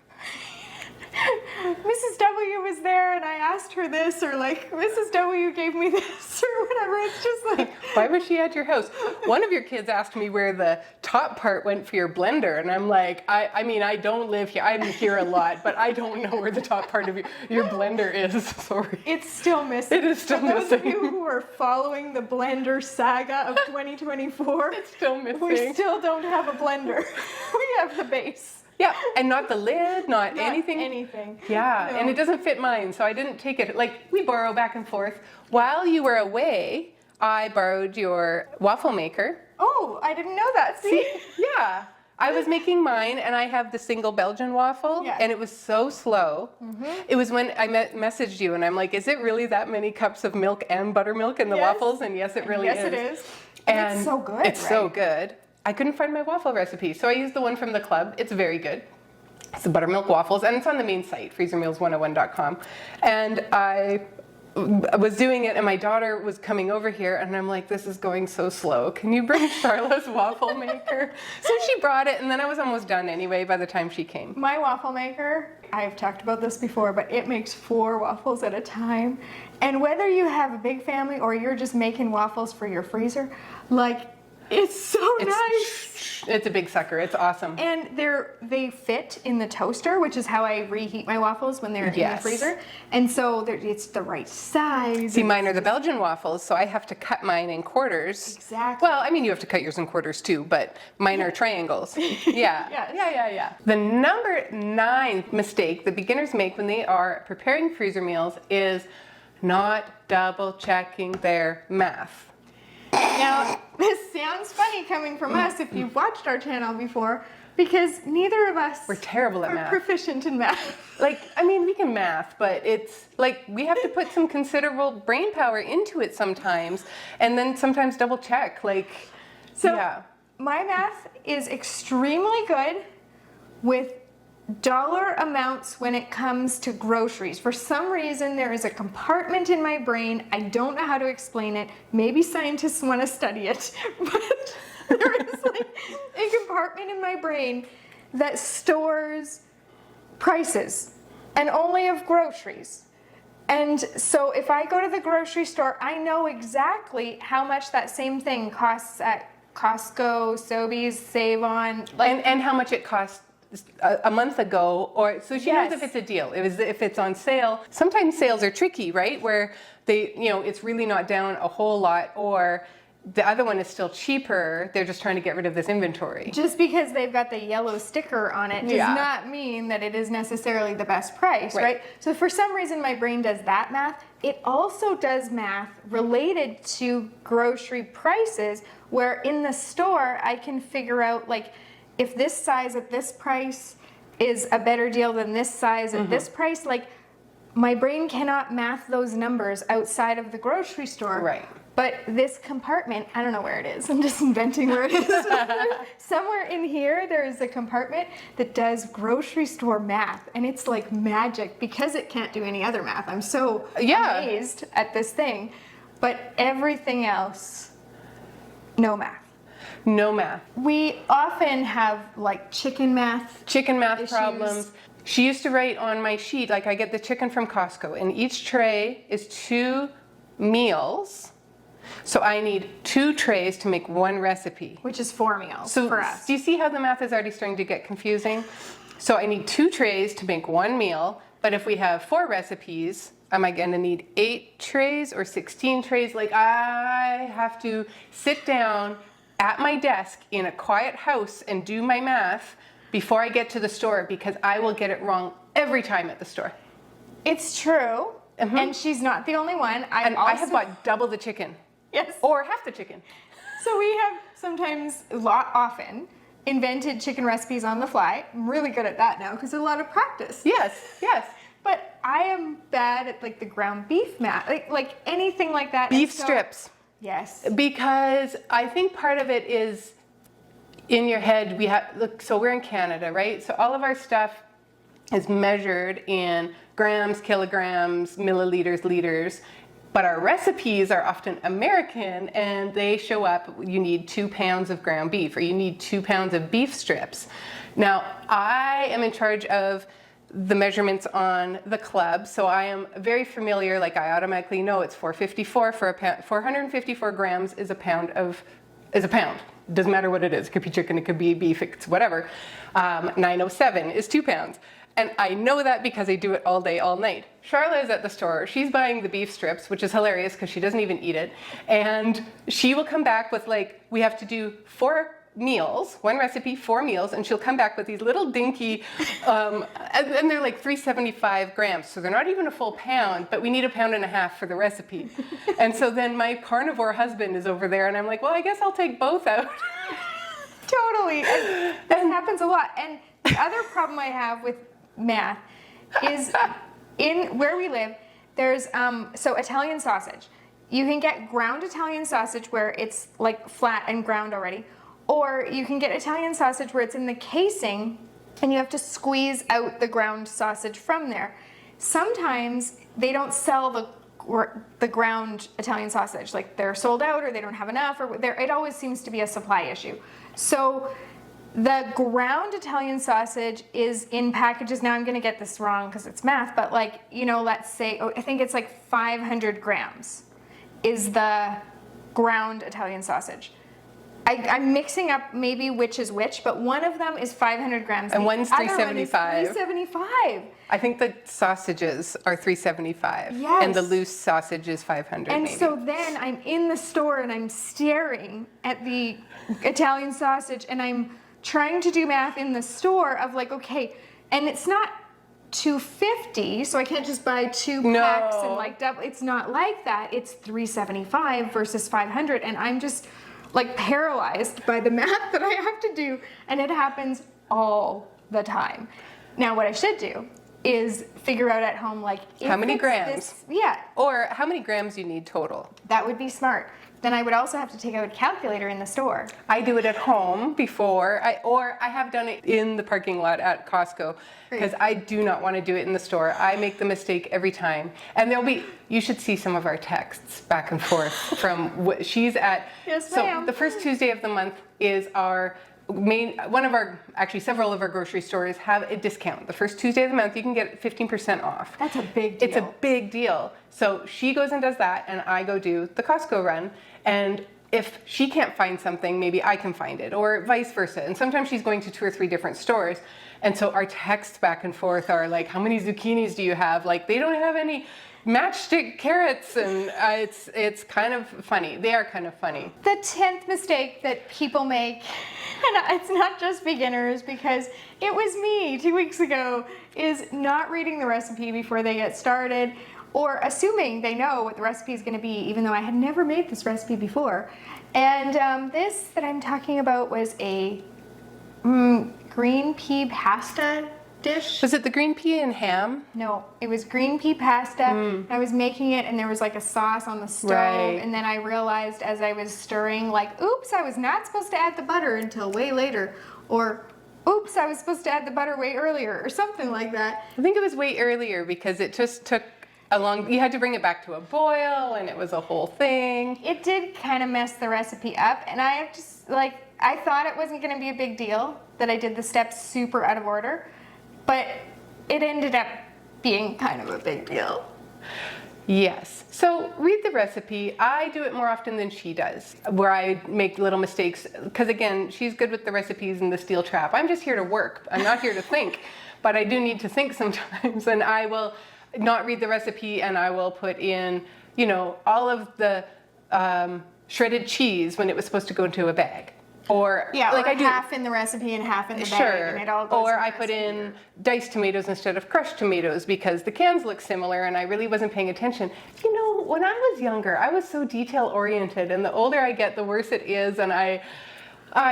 Mrs. W was there and I asked her this, or like, Mrs. W gave me this, or whatever. It's just like, why was she at your house? One of your kids asked me where the top part went for your blender, and I'm like, I mean, I don't live here. I'm here a lot, but I don't know where the top part of your blender is. Sorry. it's still missing. It is still For those of missing. you who are following the blender saga of 2024, It's still missing. we still don't have a blender. We have the base. Yeah, and not the lid, not anything. Anything. Yeah, No. and it doesn't fit mine, so I didn't take it. Like, we borrow back and forth. While you were away, I borrowed your waffle maker. Oh, I didn't know that. See? Yeah. I was making mine, and I have the single Belgian waffle, Yes. and it was so slow. It was when I messaged you, and I'm like, is it really that many cups of milk and buttermilk in the Yes. waffles? And yes, it really is. Yes, it is. And it's so good. It's so right? good. I couldn't find my waffle recipe, so I used the one from the club. It's very good. It's the buttermilk waffles, and it's on the main site, freezermeals101.com. And I was doing it, and my daughter was coming over here, and I'm like, this is going so slow. Can you bring Charlotte's waffle maker? So she brought it, and then I was almost done anyway by the time she came. My waffle maker, I've talked about this before, but it makes 4 waffles at a time. And whether you have a big family or you're just making waffles for your freezer, like, it's so nice. It's a big sucker. It's awesome. And they fit in the toaster, which is how I reheat my waffles when they're in the Yes. freezer. And so it's the right size. See, mine are the Belgian waffles, so I have to cut mine in quarters. Exactly. Well, I mean, you have to cut yours in quarters too, but mine are triangles. Yeah. Yes. Yeah. The number 9 mistake that beginners make when they are preparing freezer meals is not double checking their math. Now, this sounds funny coming from us if you've watched our channel before, because neither of us We're terrible at are math. proficient in math. Like, I mean, we can math, but it's like we have to put some considerable brain power into it sometimes, and then sometimes double check. Like, So yeah. my math is extremely good with dollar amounts when it comes to groceries. For some reason, there is a compartment in my brain. I don't know how to explain it. Maybe scientists want to study it, but there is like a compartment in my brain that stores prices, and only of groceries. And so if I go to the grocery store, I know exactly how much that same thing costs at Costco, Sobeys, Save-On, like And how much it costs a month ago, or so she knows if it's a deal, if it's on sale. Sometimes sales are tricky, right? Where it's really not down a whole lot, or the other one is still cheaper. They're just trying to get rid of this inventory. Just because they've got the yellow sticker on it does not mean that it is necessarily the best price, right? So for some reason my brain does that math. It also does math related to grocery prices, where in the store I can figure out, like, if this size at this price is a better deal than this size at this price. Like, my brain cannot math those numbers outside of the grocery store. Right. But this compartment, I don't know where it is. I'm just inventing where it is. Somewhere in here, there is a compartment that does grocery store math. And it's like magic because it can't do any other math. I'm so amazed at this thing. But everything else, no math. No math. We often have like chicken math issues. Problems. She used to write on my sheet, like, I get the chicken from Costco, and each tray is 2 meals. So I need 2 trays to make 1 recipe. Which is 4 meals So for us. do you see how the math is already starting to get confusing? So I need 2 trays to make 1 meal, but if we have 4 recipes, am I going to need 8 trays or 16 trays? Like, I have to sit down at my desk in a quiet house and do my math before I get to the store, because I will get it wrong every time at the store. It's true. And she's not the only one. I have bought double the chicken. Yes. Or half the chicken. So we have often invented chicken recipes on the fly. I'm really good at that now because there's a lot of practice. Yes. But I am bad at like the ground beef math, like anything like that. Beef strips. Yes. Because I think part of it is in your head. So we're in Canada, right? So all of our stuff is measured in grams, kilograms, milliliters, liters. But our recipes are often American, and they show up, you need 2 pounds of ground beef, or you need 2 pounds of beef strips. Now, I am in charge of the measurements on the club, so I am very familiar, like, I automatically know it's 454 for a pound. 454 grams is a pound. Doesn't matter what it is. It could be chicken, it could be beef, it's whatever. 907 is 2 pounds. And I know that because I do it all day, all night. Charla is at the store. She's buying the beef strips, which is hilarious because she doesn't even eat it. And she will come back with, like, we have to do 4 meals, 1 recipe, 4 meals, and she'll come back with these little dinky, and they're like 375 grams. So they're not even a full pound, but we need 1.5 pounds for the recipe. And so then my carnivore husband is over there, and I'm like, well, I guess I'll take both out. Totally. And this happens a lot. And the other problem I have with math is in where we live, there's so Italian sausage. You can get ground Italian sausage where it's like flat and ground already, or you can get Italian sausage where it's in the casing and you have to squeeze out the ground sausage from there. Sometimes they don't sell the ground Italian sausage, like they're sold out or they don't have enough, or it always seems to be a supply issue. So the ground Italian sausage is in packages. Now I'm going to get this wrong because it's math, but like, let's say, I think it's like 500 grams is the ground Italian sausage. I'm mixing up maybe which is which, but one of them is 500 grams. And one's 375. 375. I think the sausages are 375. Yes. And the loose sausage is 500 And maybe. so then I'm in the store and I'm staring at the Italian sausage and I'm trying to do math in the store of like, okay, and it's not 250, so I can't just buy 2 packs and like double. It's not like that. It's 375 versus 500, and I'm just like paralyzed by the math that I have to do, and it happens all the time. Now, what I should do is figure out at home, like, how many grams? Yeah. Or how many grams you need total. That would be smart. Then I would also have to take out a calculator in the store. I do it at home before, or I have done it in the parking lot at Costco, because I do not want to do it in the store. I make the mistake every time. And you should see some of our texts back and forth from what she's at. Yes, ma'am. So the first Tuesday of the month is our several of our grocery stores have a discount. The first Tuesday of the month, you can get 15% off. That's a big deal. It's a big deal. So she goes and does that, and I go do the Costco run. And if she can't find something, maybe I can find it, or vice versa. And sometimes she's going to 2 or 3 different stores. And so our texts back and forth are like, how many zucchinis do you have? Like, they don't have any matchstick carrots, and it's kind of funny. They are kind of funny. The 10th mistake that people make, and it's not just beginners, because it was me 2 weeks ago, is not reading the recipe before they get started, or assuming they know what the recipe is going to be, even though I had never made this recipe before. And this that I'm talking about was a green pea pasta dish. Was it the green pea and ham? No, it was green pea pasta. I was making it, and there was like a sauce on the stove. Right. And then I realized as I was stirring, like, oops, I was not supposed to add the butter until way later. Or, oops, I was supposed to add the butter way earlier, or something like that. I think it was way earlier because it just took a long, you had to bring it back to a boil, and it was a whole thing. It did kind of mess the recipe up, and I just, like, I thought it wasn't going to be a big deal that I did the steps super out of order. But it ended up being kind of a big deal. Yes. So read the recipe. I do it more often than she does, where I make little mistakes. Because again, she's good with the recipes and the steel trap. I'm just here to work. I'm not here to think. But I do need to think sometimes. And I will not read the recipe, and I will put in, you know, all of the shredded cheese when it was supposed to go into a bag. Or yeah, like or I do half in the recipe and half in the bag, sure. and it all goes. Or I put in diced tomatoes instead of crushed tomatoes because the cans look similar, and I really wasn't paying attention. You know, when I was younger, I was so detail oriented, and the older I get, the worse it is. And I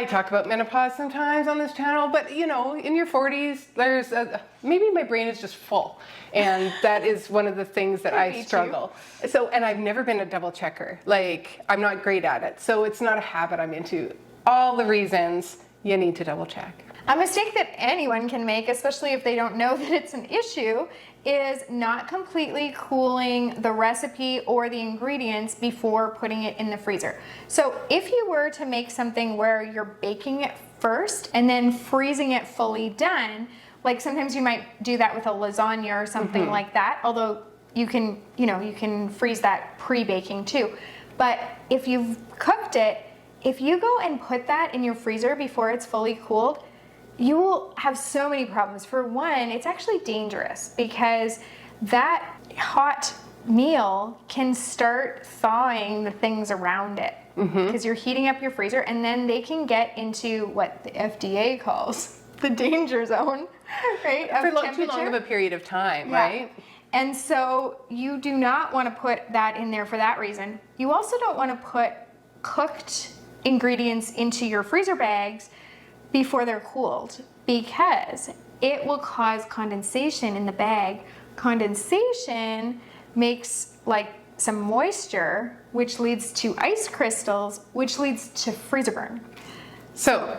talk about menopause sometimes on this channel, but you know, in your 40s, there's maybe my brain is just full, and that is one of the things that I struggle. So, and I've never been a double checker. Like, I'm not great at it, so it's not a habit I'm into. All the reasons you need to double check. A mistake that anyone can make, especially if they don't know that it's an issue, is not completely cooling the recipe or the ingredients before putting it in the freezer. So if you were to make something where you're baking it first and then freezing it fully done, like sometimes you might do that with a lasagna or something like that, although you can freeze that pre-baking too. But if you've cooked it, if you go and put that in your freezer before it's fully cooled, you will have so many problems. For one, it's actually dangerous because that hot meal can start thawing the things around it because you're heating up your freezer, and then they can get into what the FDA calls the danger zone, right? For too long of a period of time, right? And so you do not want to put that in there for that reason. You also don't want to put cooked ingredients into your freezer bags before they're cooled, because it will cause condensation in the bag. Condensation makes like some moisture, which leads to ice crystals, which leads to freezer burn. So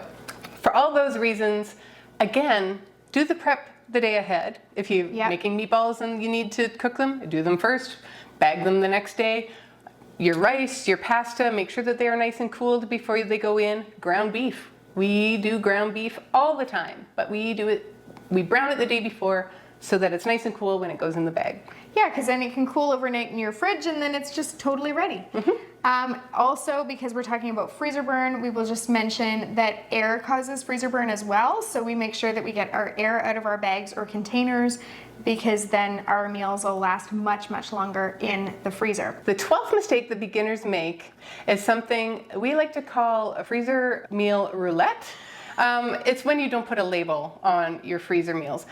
for all those reasons, again, do the prep the day ahead. If you're making meatballs and you need to cook them, do them first, bag them the next day. Your rice, your pasta, make sure that they are nice and cooled before they go in. Ground beef. We do ground beef all the time, but we brown it the day before so that it's nice and cool when it goes in the bag. Yeah, because then it can cool overnight in your fridge, and then it's just totally ready. Also, because we're talking about freezer burn, we will just mention that air causes freezer burn as well. So we make sure that we get our air out of our bags or containers, because then our meals will last much, much longer in the freezer. The 12th mistake that beginners make is something we like to call a freezer meal roulette. It's when you don't put a label on your freezer meals.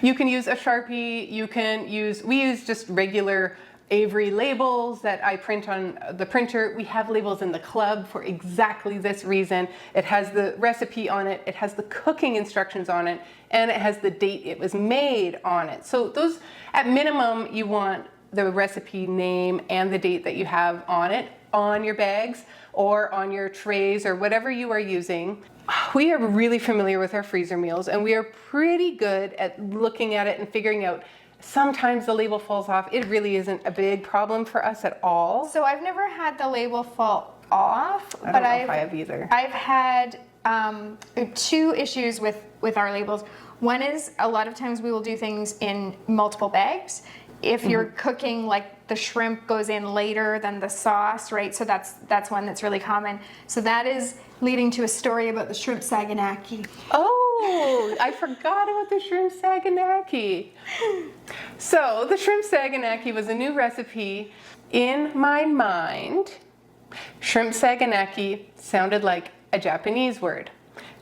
You can use a Sharpie, we use just regular Avery labels that I print on the printer. We have labels in the club for exactly this reason. It has the recipe on it, it has the cooking instructions on it, and it has the date it was made on it. So those, at minimum, you want the recipe name and the date that you have on it, on your bags or on your trays or whatever you are using. We are really familiar with our freezer meals, and we are pretty good at looking at it and figuring out. Sometimes the label falls off. It really isn't a big problem for us at all. So I've never had the label fall off, I don't know if I have either. I've had two issues with our labels. One is a lot of times we will do things in multiple bags. If you're cooking, like the shrimp goes in later than the sauce, right? So that's one that's really common. So that is leading to a story about the shrimp saganaki. Oh, Oh, I forgot about the shrimp saganaki. So the shrimp saganaki was a new recipe in my mind. Shrimp saganaki sounded like a Japanese word.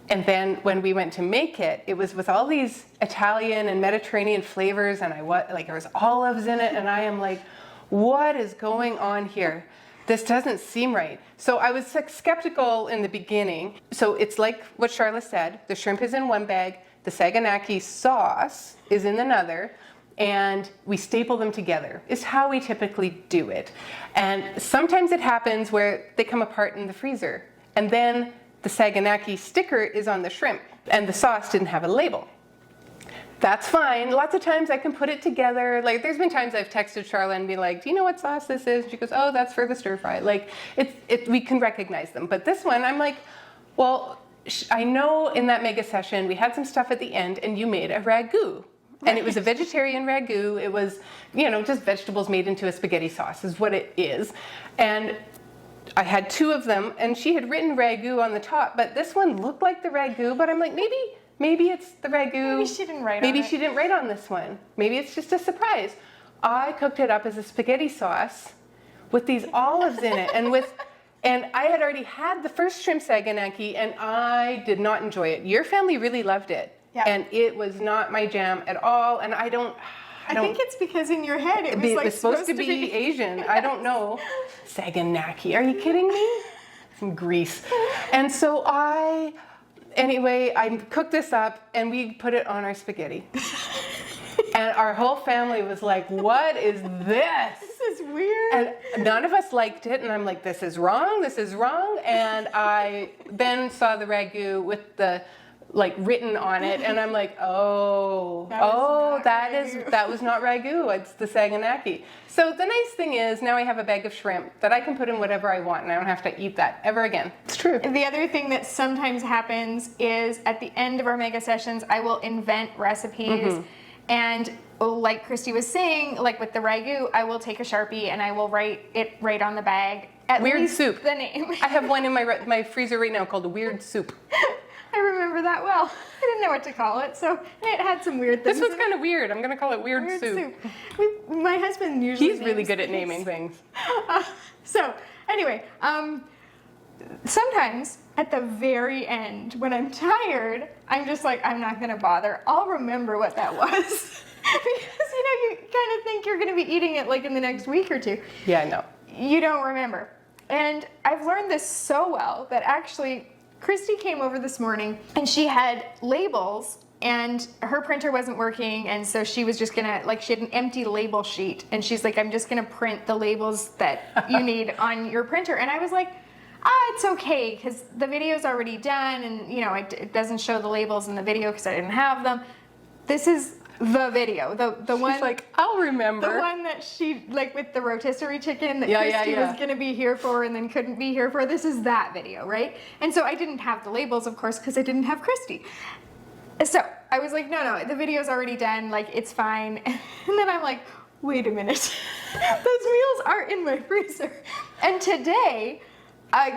And then when we went to make it, it was with all these Italian and Mediterranean flavors, and there was olives in it, and I am like, what is going on here? This doesn't seem right. So I was skeptical in the beginning. So it's like what Charla said, the shrimp is in one bag, the saganaki sauce is in another, and we staple them together, is how we typically do it. And sometimes it happens where they come apart in the freezer, and then the saganaki sticker is on the shrimp, and the sauce didn't have a label. That's fine. Lots of times I can put it together. Like, there's been times I've texted Charla and be like, do you know what sauce this is? And she goes, oh, that's for the stir fry. Like, we can recognize them. But this one, I'm like, well, I know in that mega session we had some stuff at the end, and you made a ragu. And it was a vegetarian ragu. It was, just vegetables made into a spaghetti sauce is what it is. And I had two of them, and she had written ragu on the top, but this one looked like the ragu, but I'm like, maybe it's the ragu. Maybe she didn't write on it. Maybe she didn't write on this one. Maybe it's just a surprise. I cooked it up as a spaghetti sauce with these olives in it, and I had already had the first shrimp saganaki, and I did not enjoy it. Your family really loved it, and it was not my jam at all, and I think it's because in your head it was supposed to be Asian. Yes. I don't know. Saganaki. Are you kidding me? From Greece. And so I cooked this up and we put it on our spaghetti. And our whole family was like, what is this? This is weird. And none of us liked it. And I'm like, this is wrong. This is wrong. And I then saw the ragu with the written on it, and I'm like, that was not ragu. It's the saganaki. So the nice thing is now I have a bag of shrimp that I can put in whatever I want, and I don't have to eat that ever again. It's true. The other thing that sometimes happens is at the end of our mega sessions, I will invent recipes, and like Christy was saying, like with the ragu, I will take a Sharpie and I will write it right on the bag. Weird soup. The name. I have one in my freezer right now called Weird Soup. I remember that well. I didn't know what to call it, so it had some weird things. This was kind of weird. I'm going to call it Weird Soup. My husband usually He's really good at naming things. So, anyway, sometimes at the very end, when I'm tired, I'm just like, I'm not going to bother. I'll remember what that was. Because, you kind of think you're going to be eating it like in the next week or two. Yeah, I know. You don't remember. And I've learned this so well that actually Christy came over this morning and she had labels and her printer wasn't working, and so she was just gonna, she had an empty label sheet and she's like, I'm just gonna print the labels that you need on your printer. And I was like, it's okay because the video's already done and it doesn't show the labels in the video because I didn't have them. This is the video, the one. She's like, I'll remember. The one that she, with the rotisserie chicken that Christy was going to be here for and then couldn't be here for. This is that video, right? And so I didn't have the labels, of course, because I didn't have Christy. So I was like, no, the video's already done. It's fine. And then I'm like, wait a minute. Those meals are in my freezer. And today,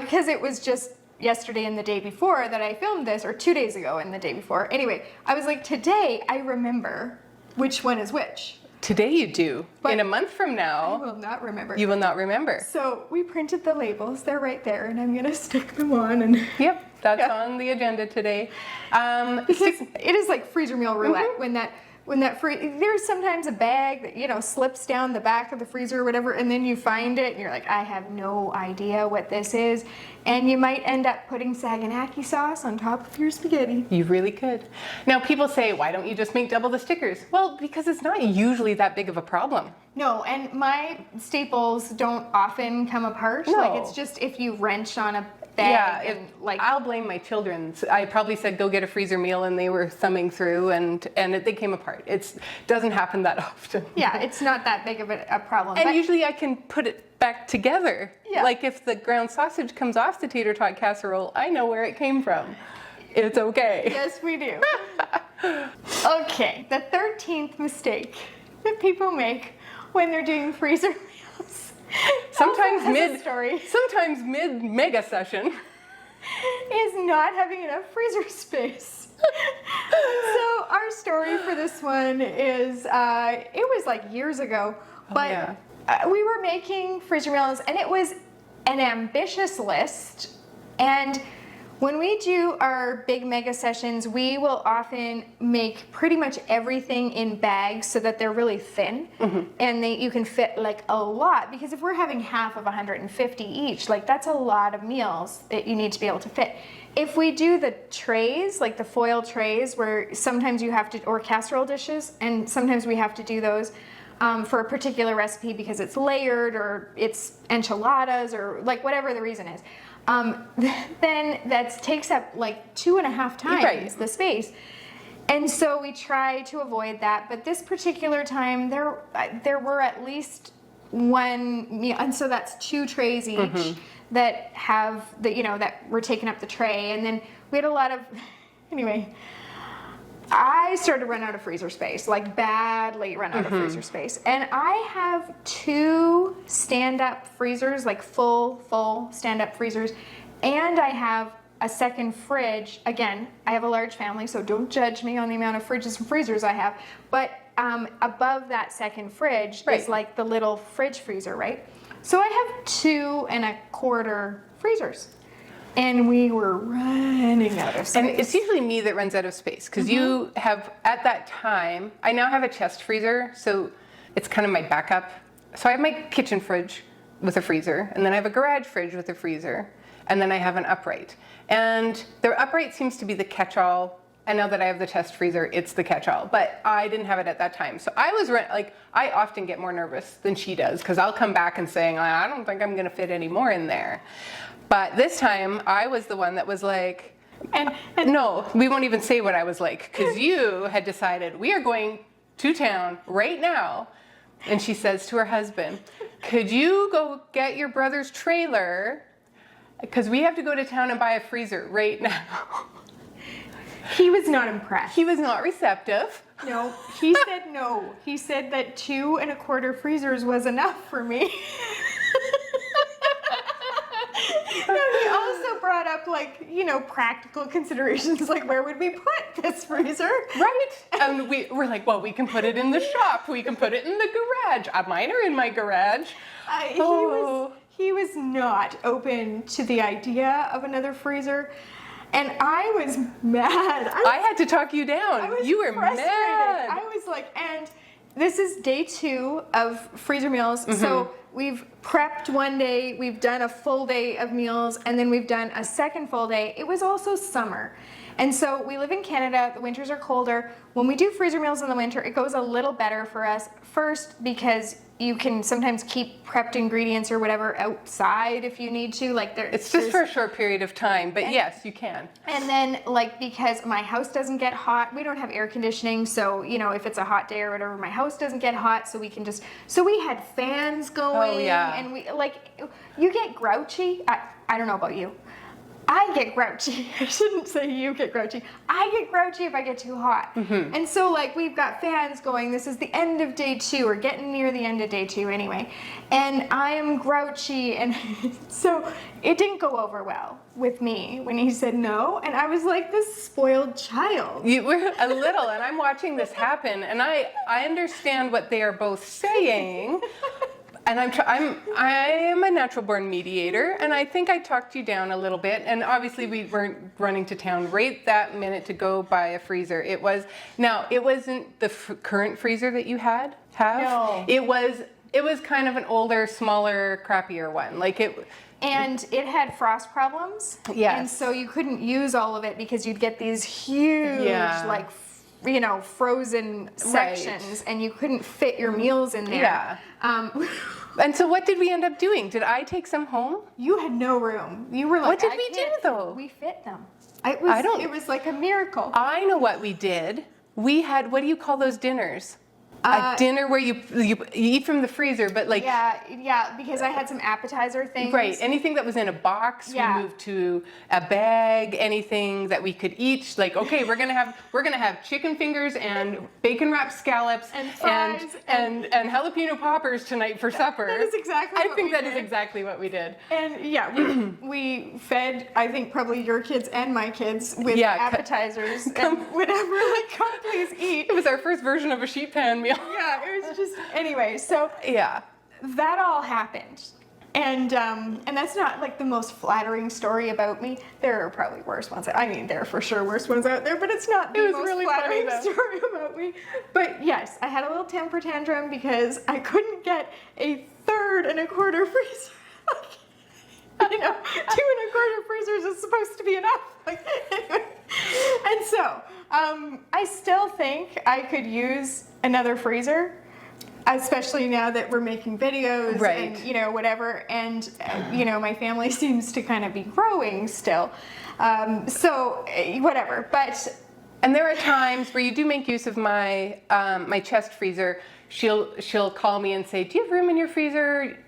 because it was just yesterday and the day before that I filmed this, or 2 days ago and the day before. Anyway, I was like, today I remember which one is which. Today you do. But in a month from now, I will not remember. You will not remember. So we printed the labels. They're right there, and I'm going to stick them on. And yep, that's on the agenda today. Because it is like freezer meal roulette when there's sometimes a bag that, slips down the back of the freezer or whatever, and then you find it and you're like, I have no idea what this is. And you might end up putting saganaki sauce on top of your spaghetti. You really could. Now people say, why don't you just make double the stickers? Well, because it's not usually that big of a problem. No, and my staples don't often come apart. No. It's just if you wrench on a bag. I'll blame my children. I probably said, go get a freezer meal, and they were thumbing through, and they came apart. It doesn't happen that often. Yeah, it's not that big of a problem. And usually I can put it back together. Yeah. Like if the ground sausage comes off the tater tot casserole, I know where it came from. It's okay. Yes, we do. Okay, the 13th mistake that people make when they're doing freezer meals. Sometimes mid mega session is not having enough freezer space. So our story for this one is, it was like years ago, but we were making freezer meals, and it was an ambitious list. And when we do our big mega sessions, we will often make pretty much everything in bags so that they're really thin, and you can fit like a lot, because if we're having half of 150 each, like that's a lot of meals that you need to be able to fit. If we do the trays, like the foil trays, where sometimes you have to, or casserole dishes, and sometimes we have to do those for a particular recipe because it's layered or it's enchiladas or like whatever the reason is, then that takes up like 2.5 times the space. And so we try to avoid that. But this particular time, there were at least one meal, and so that's 2 trays each that have that were taking up the tray. And then we had a lot of, anyway, I started to run out of freezer space, like badly run out of freezer space. And I have 2 stand-up freezers, like full stand-up freezers, and I have a second fridge. Again, I have a large family, so don't judge me on the amount of fridges and freezers I have. But above that second fridge is like the little fridge freezer, right? So I have 2.25 freezers. And we were running out of space. And it's usually me that runs out of space, because you have, at that time, I now have a chest freezer, so it's kind of my backup. So I have my kitchen fridge with a freezer, and then I have a garage fridge with a freezer, and then I have an upright. And the upright seems to be the catch-all, and now that I have the chest freezer, it's the catch-all. But I didn't have it at that time. So I was, I often get more nervous than she does, because I'll come back and saying, I don't think I'm going to fit any more in there. But this time, I was the one that was like, and no, we won't even say what I was like, because you had decided we are going to town right now. And she says to her husband, could you go get your brother's trailer? Because we have to go to town and buy a freezer right now. He was not impressed. He was not receptive. No, he said no. He said that 2.25 freezers was enough for me. And he also brought up, practical considerations, like where would we put this freezer? Right. And we're like, well, we can put it in the shop. We can put it in the garage. Mine are in my garage. He was not open to the idea of another freezer. And I was mad. I had to talk you down. You were frustrated. mad. I was like, and this is day 2 of freezer meals. So we've prepped one day, we've done a full day of meals, and then we've done a second full day. It was also summer. And so we live in Canada, the winters are colder. When we do freezer meals in the winter, it goes a little better for us. First, because you can sometimes keep prepped ingredients or whatever outside if you need to. It's just for a short period of time, but yes, you can. And then, because my house doesn't get hot, we don't have air conditioning, so, if it's a hot day or whatever, my house doesn't get hot, so we can so we had fans going. Oh, yeah. And you get grouchy. I don't know about you. I get grouchy. I shouldn't say you get grouchy. I get grouchy if I get too hot. And so we've got fans going. This is the end of day 2. We're getting near the end of day 2 anyway. And I am grouchy. And so it didn't go over well with me when he said no. And I was like this spoiled child. You were a little, and I'm watching this happen, and I understand what they are both saying. And I am a natural born mediator, and I think I talked you down a little bit. And obviously, we weren't running to town right that minute to go buy a freezer. It wasn't the current freezer that you have. No. It was kind of an older, smaller, crappier one. And it had frost problems. Yes. And so you couldn't use all of it because you'd get these huge, frozen sections, and you couldn't fit your meals in there. Yeah. And so what did we end up doing? Did I take some home? You had no room. You were like, what did we do though? We fit them. It was like a miracle. I know what we did. We had, what do you call those dinners? A dinner where you eat from the freezer, but like yeah, because I had some appetizer things. right, anything that was in a box, Yeah. we moved to a bag. Anything that we could eat, like okay, we're gonna have chicken fingers and bacon wrapped scallops And fries and jalapeno poppers tonight for supper. That is exactly. I what think we that did. is exactly what we did. And yeah, we fed, I think, probably your kids and my kids with Yeah, appetizers and whatever. Like, come please eat. It was our first version of a sheet pan meal. Yeah, it was just anyway. So Yeah. that all happened, and that's not like the most flattering story about me. There are probably worse ones. I mean, there are for sure worse ones out there, but it's not the It was most really funny, flattering though. story about me. But yes, I had a little temper tantrum because I couldn't get a 3 1/4 freezer. You know, 2 1/4 freezers is supposed to be enough. Like, anyway. And so, I still think I could use another freezer, especially now that we're making videos Right. and, you know, whatever. And, you know, my family seems to kind of be growing still. Whatever. But And there are times where you do make use of my my chest freezer. She'll call me and say, "Do you have room in your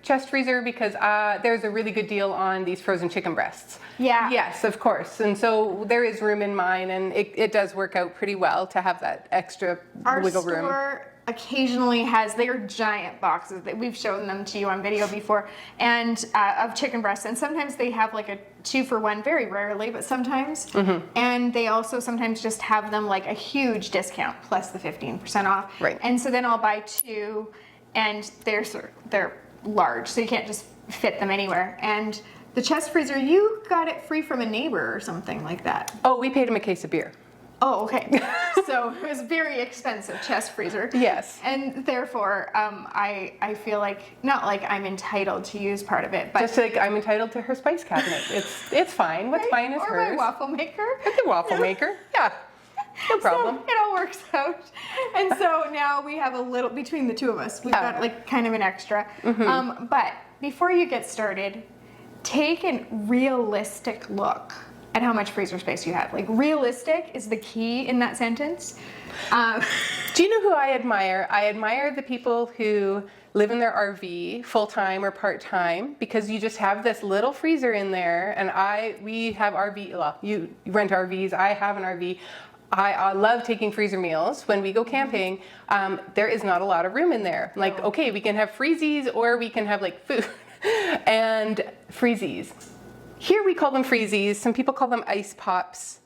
chest freezer? Because there's a really good deal on these frozen chicken breasts." Yeah. Yes, of course. And so there is room in mine, and it does work out pretty well to have that extra our wiggle room. store occasionally has, they are giant boxes that we've shown them to you on video before, and of chicken breasts, and sometimes they have like a 2 for 1, very rarely, but sometimes. And they also sometimes just have them like a huge discount plus the 15% off. Right. And so then I'll buy 2, and they're large, so you can't just fit them anywhere. And the chest freezer, you got it free from a neighbor or something like that. Oh, we paid him a case of beer. Oh, okay. So it was very expensive chest freezer. Yes. And therefore, I feel like, not like I'm entitled to use part of it, but Just like I'm entitled to her spice cabinet. It's fine. What's fine is or hers. my waffle maker. It's a waffle maker. Yeah. No problem. So it all works out. And so now we have a little, between the two of us, we've Yeah. got like kind of an extra. But before you get started, take a realistic look at how much freezer space you have. Like, realistic is the key in that sentence. Do you know who I admire? I admire the people who live in their RV full-time or part-time, because you just have this little freezer in there. And we have RV, well, you rent RVs, I have an RV. I love taking freezer meals when we go camping. There is not a lot of room in there. Like, okay, we can have freezies or we can have like food and freezies. Here we call them freezies. Some people call them ice pops,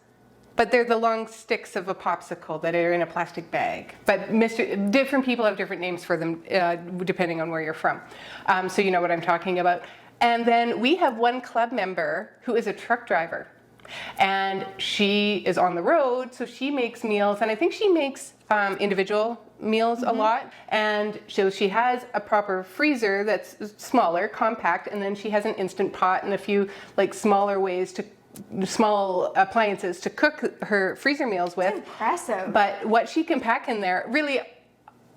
but they're the long sticks of a popsicle that are in a plastic bag. But different people have different names for them depending on where you're from. So you know what I'm talking about. And then we have one club member who is a truck driver. And she is on the road, so she makes meals, and I think she makes individual meals a lot. And so she has a proper freezer that's smaller, compact, and then she has an Instant Pot and a few like small appliances to cook her freezer meals with. Impressive. But what she can pack in there, really,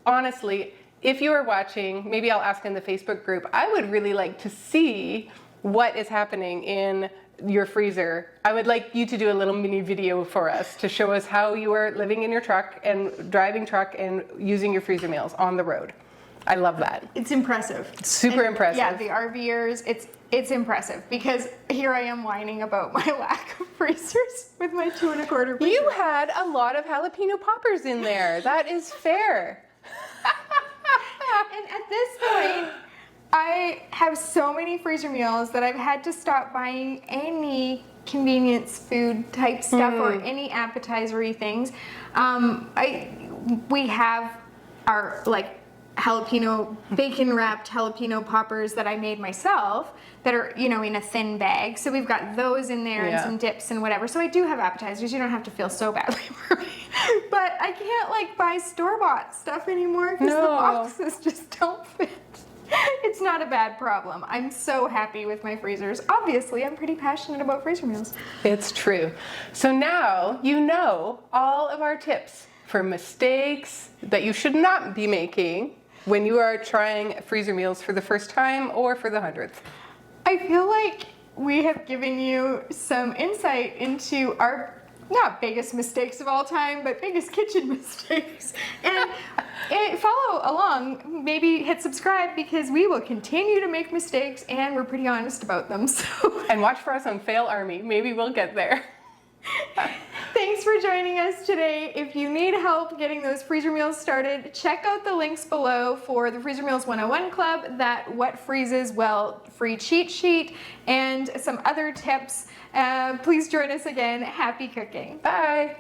honestly, if you are watching, maybe I'll ask in the Facebook group, I would really like to see what is happening in your freezer. I would like you to do a little mini video for us to show us how you are living in your truck and driving truck and using your freezer meals on the road. I love that. It's impressive. Super impressive. Yeah, the RVers, it's impressive, because here I am whining about my lack of freezers with my 2 1/4 freezer. You had a lot of jalapeno poppers in there. That is fair. And at this point, I have so many freezer meals that I've had to stop buying any convenience food type stuff or any appetizery things. We have our like jalapeno, bacon wrapped jalapeno poppers that I made myself that are, you know, in a thin bag. So we've got those in there and some dips and whatever. So I do have appetizers. You don't have to feel so badly for me. But I can't like buy store-bought stuff anymore because the boxes just don't fit. It's not a bad problem. I'm so happy with my freezers. Obviously, I'm pretty passionate about freezer meals. It's true. So now you know all of our tips for mistakes that you should not be making when you are trying freezer meals for the first time or for the 100th. I feel like we have given you some insight into our not biggest mistakes of all time, but biggest kitchen mistakes. And follow along, maybe hit subscribe, because we will continue to make mistakes and we're pretty honest about them. So And watch for us on Fail Army. Maybe we'll get there. thanks for joining us today. If you need help getting those freezer meals started, check out the links below for the Freezer Meals 101 Club, that What Freezes Well free cheat sheet, and some other tips. Please join us again. Happy cooking. Bye.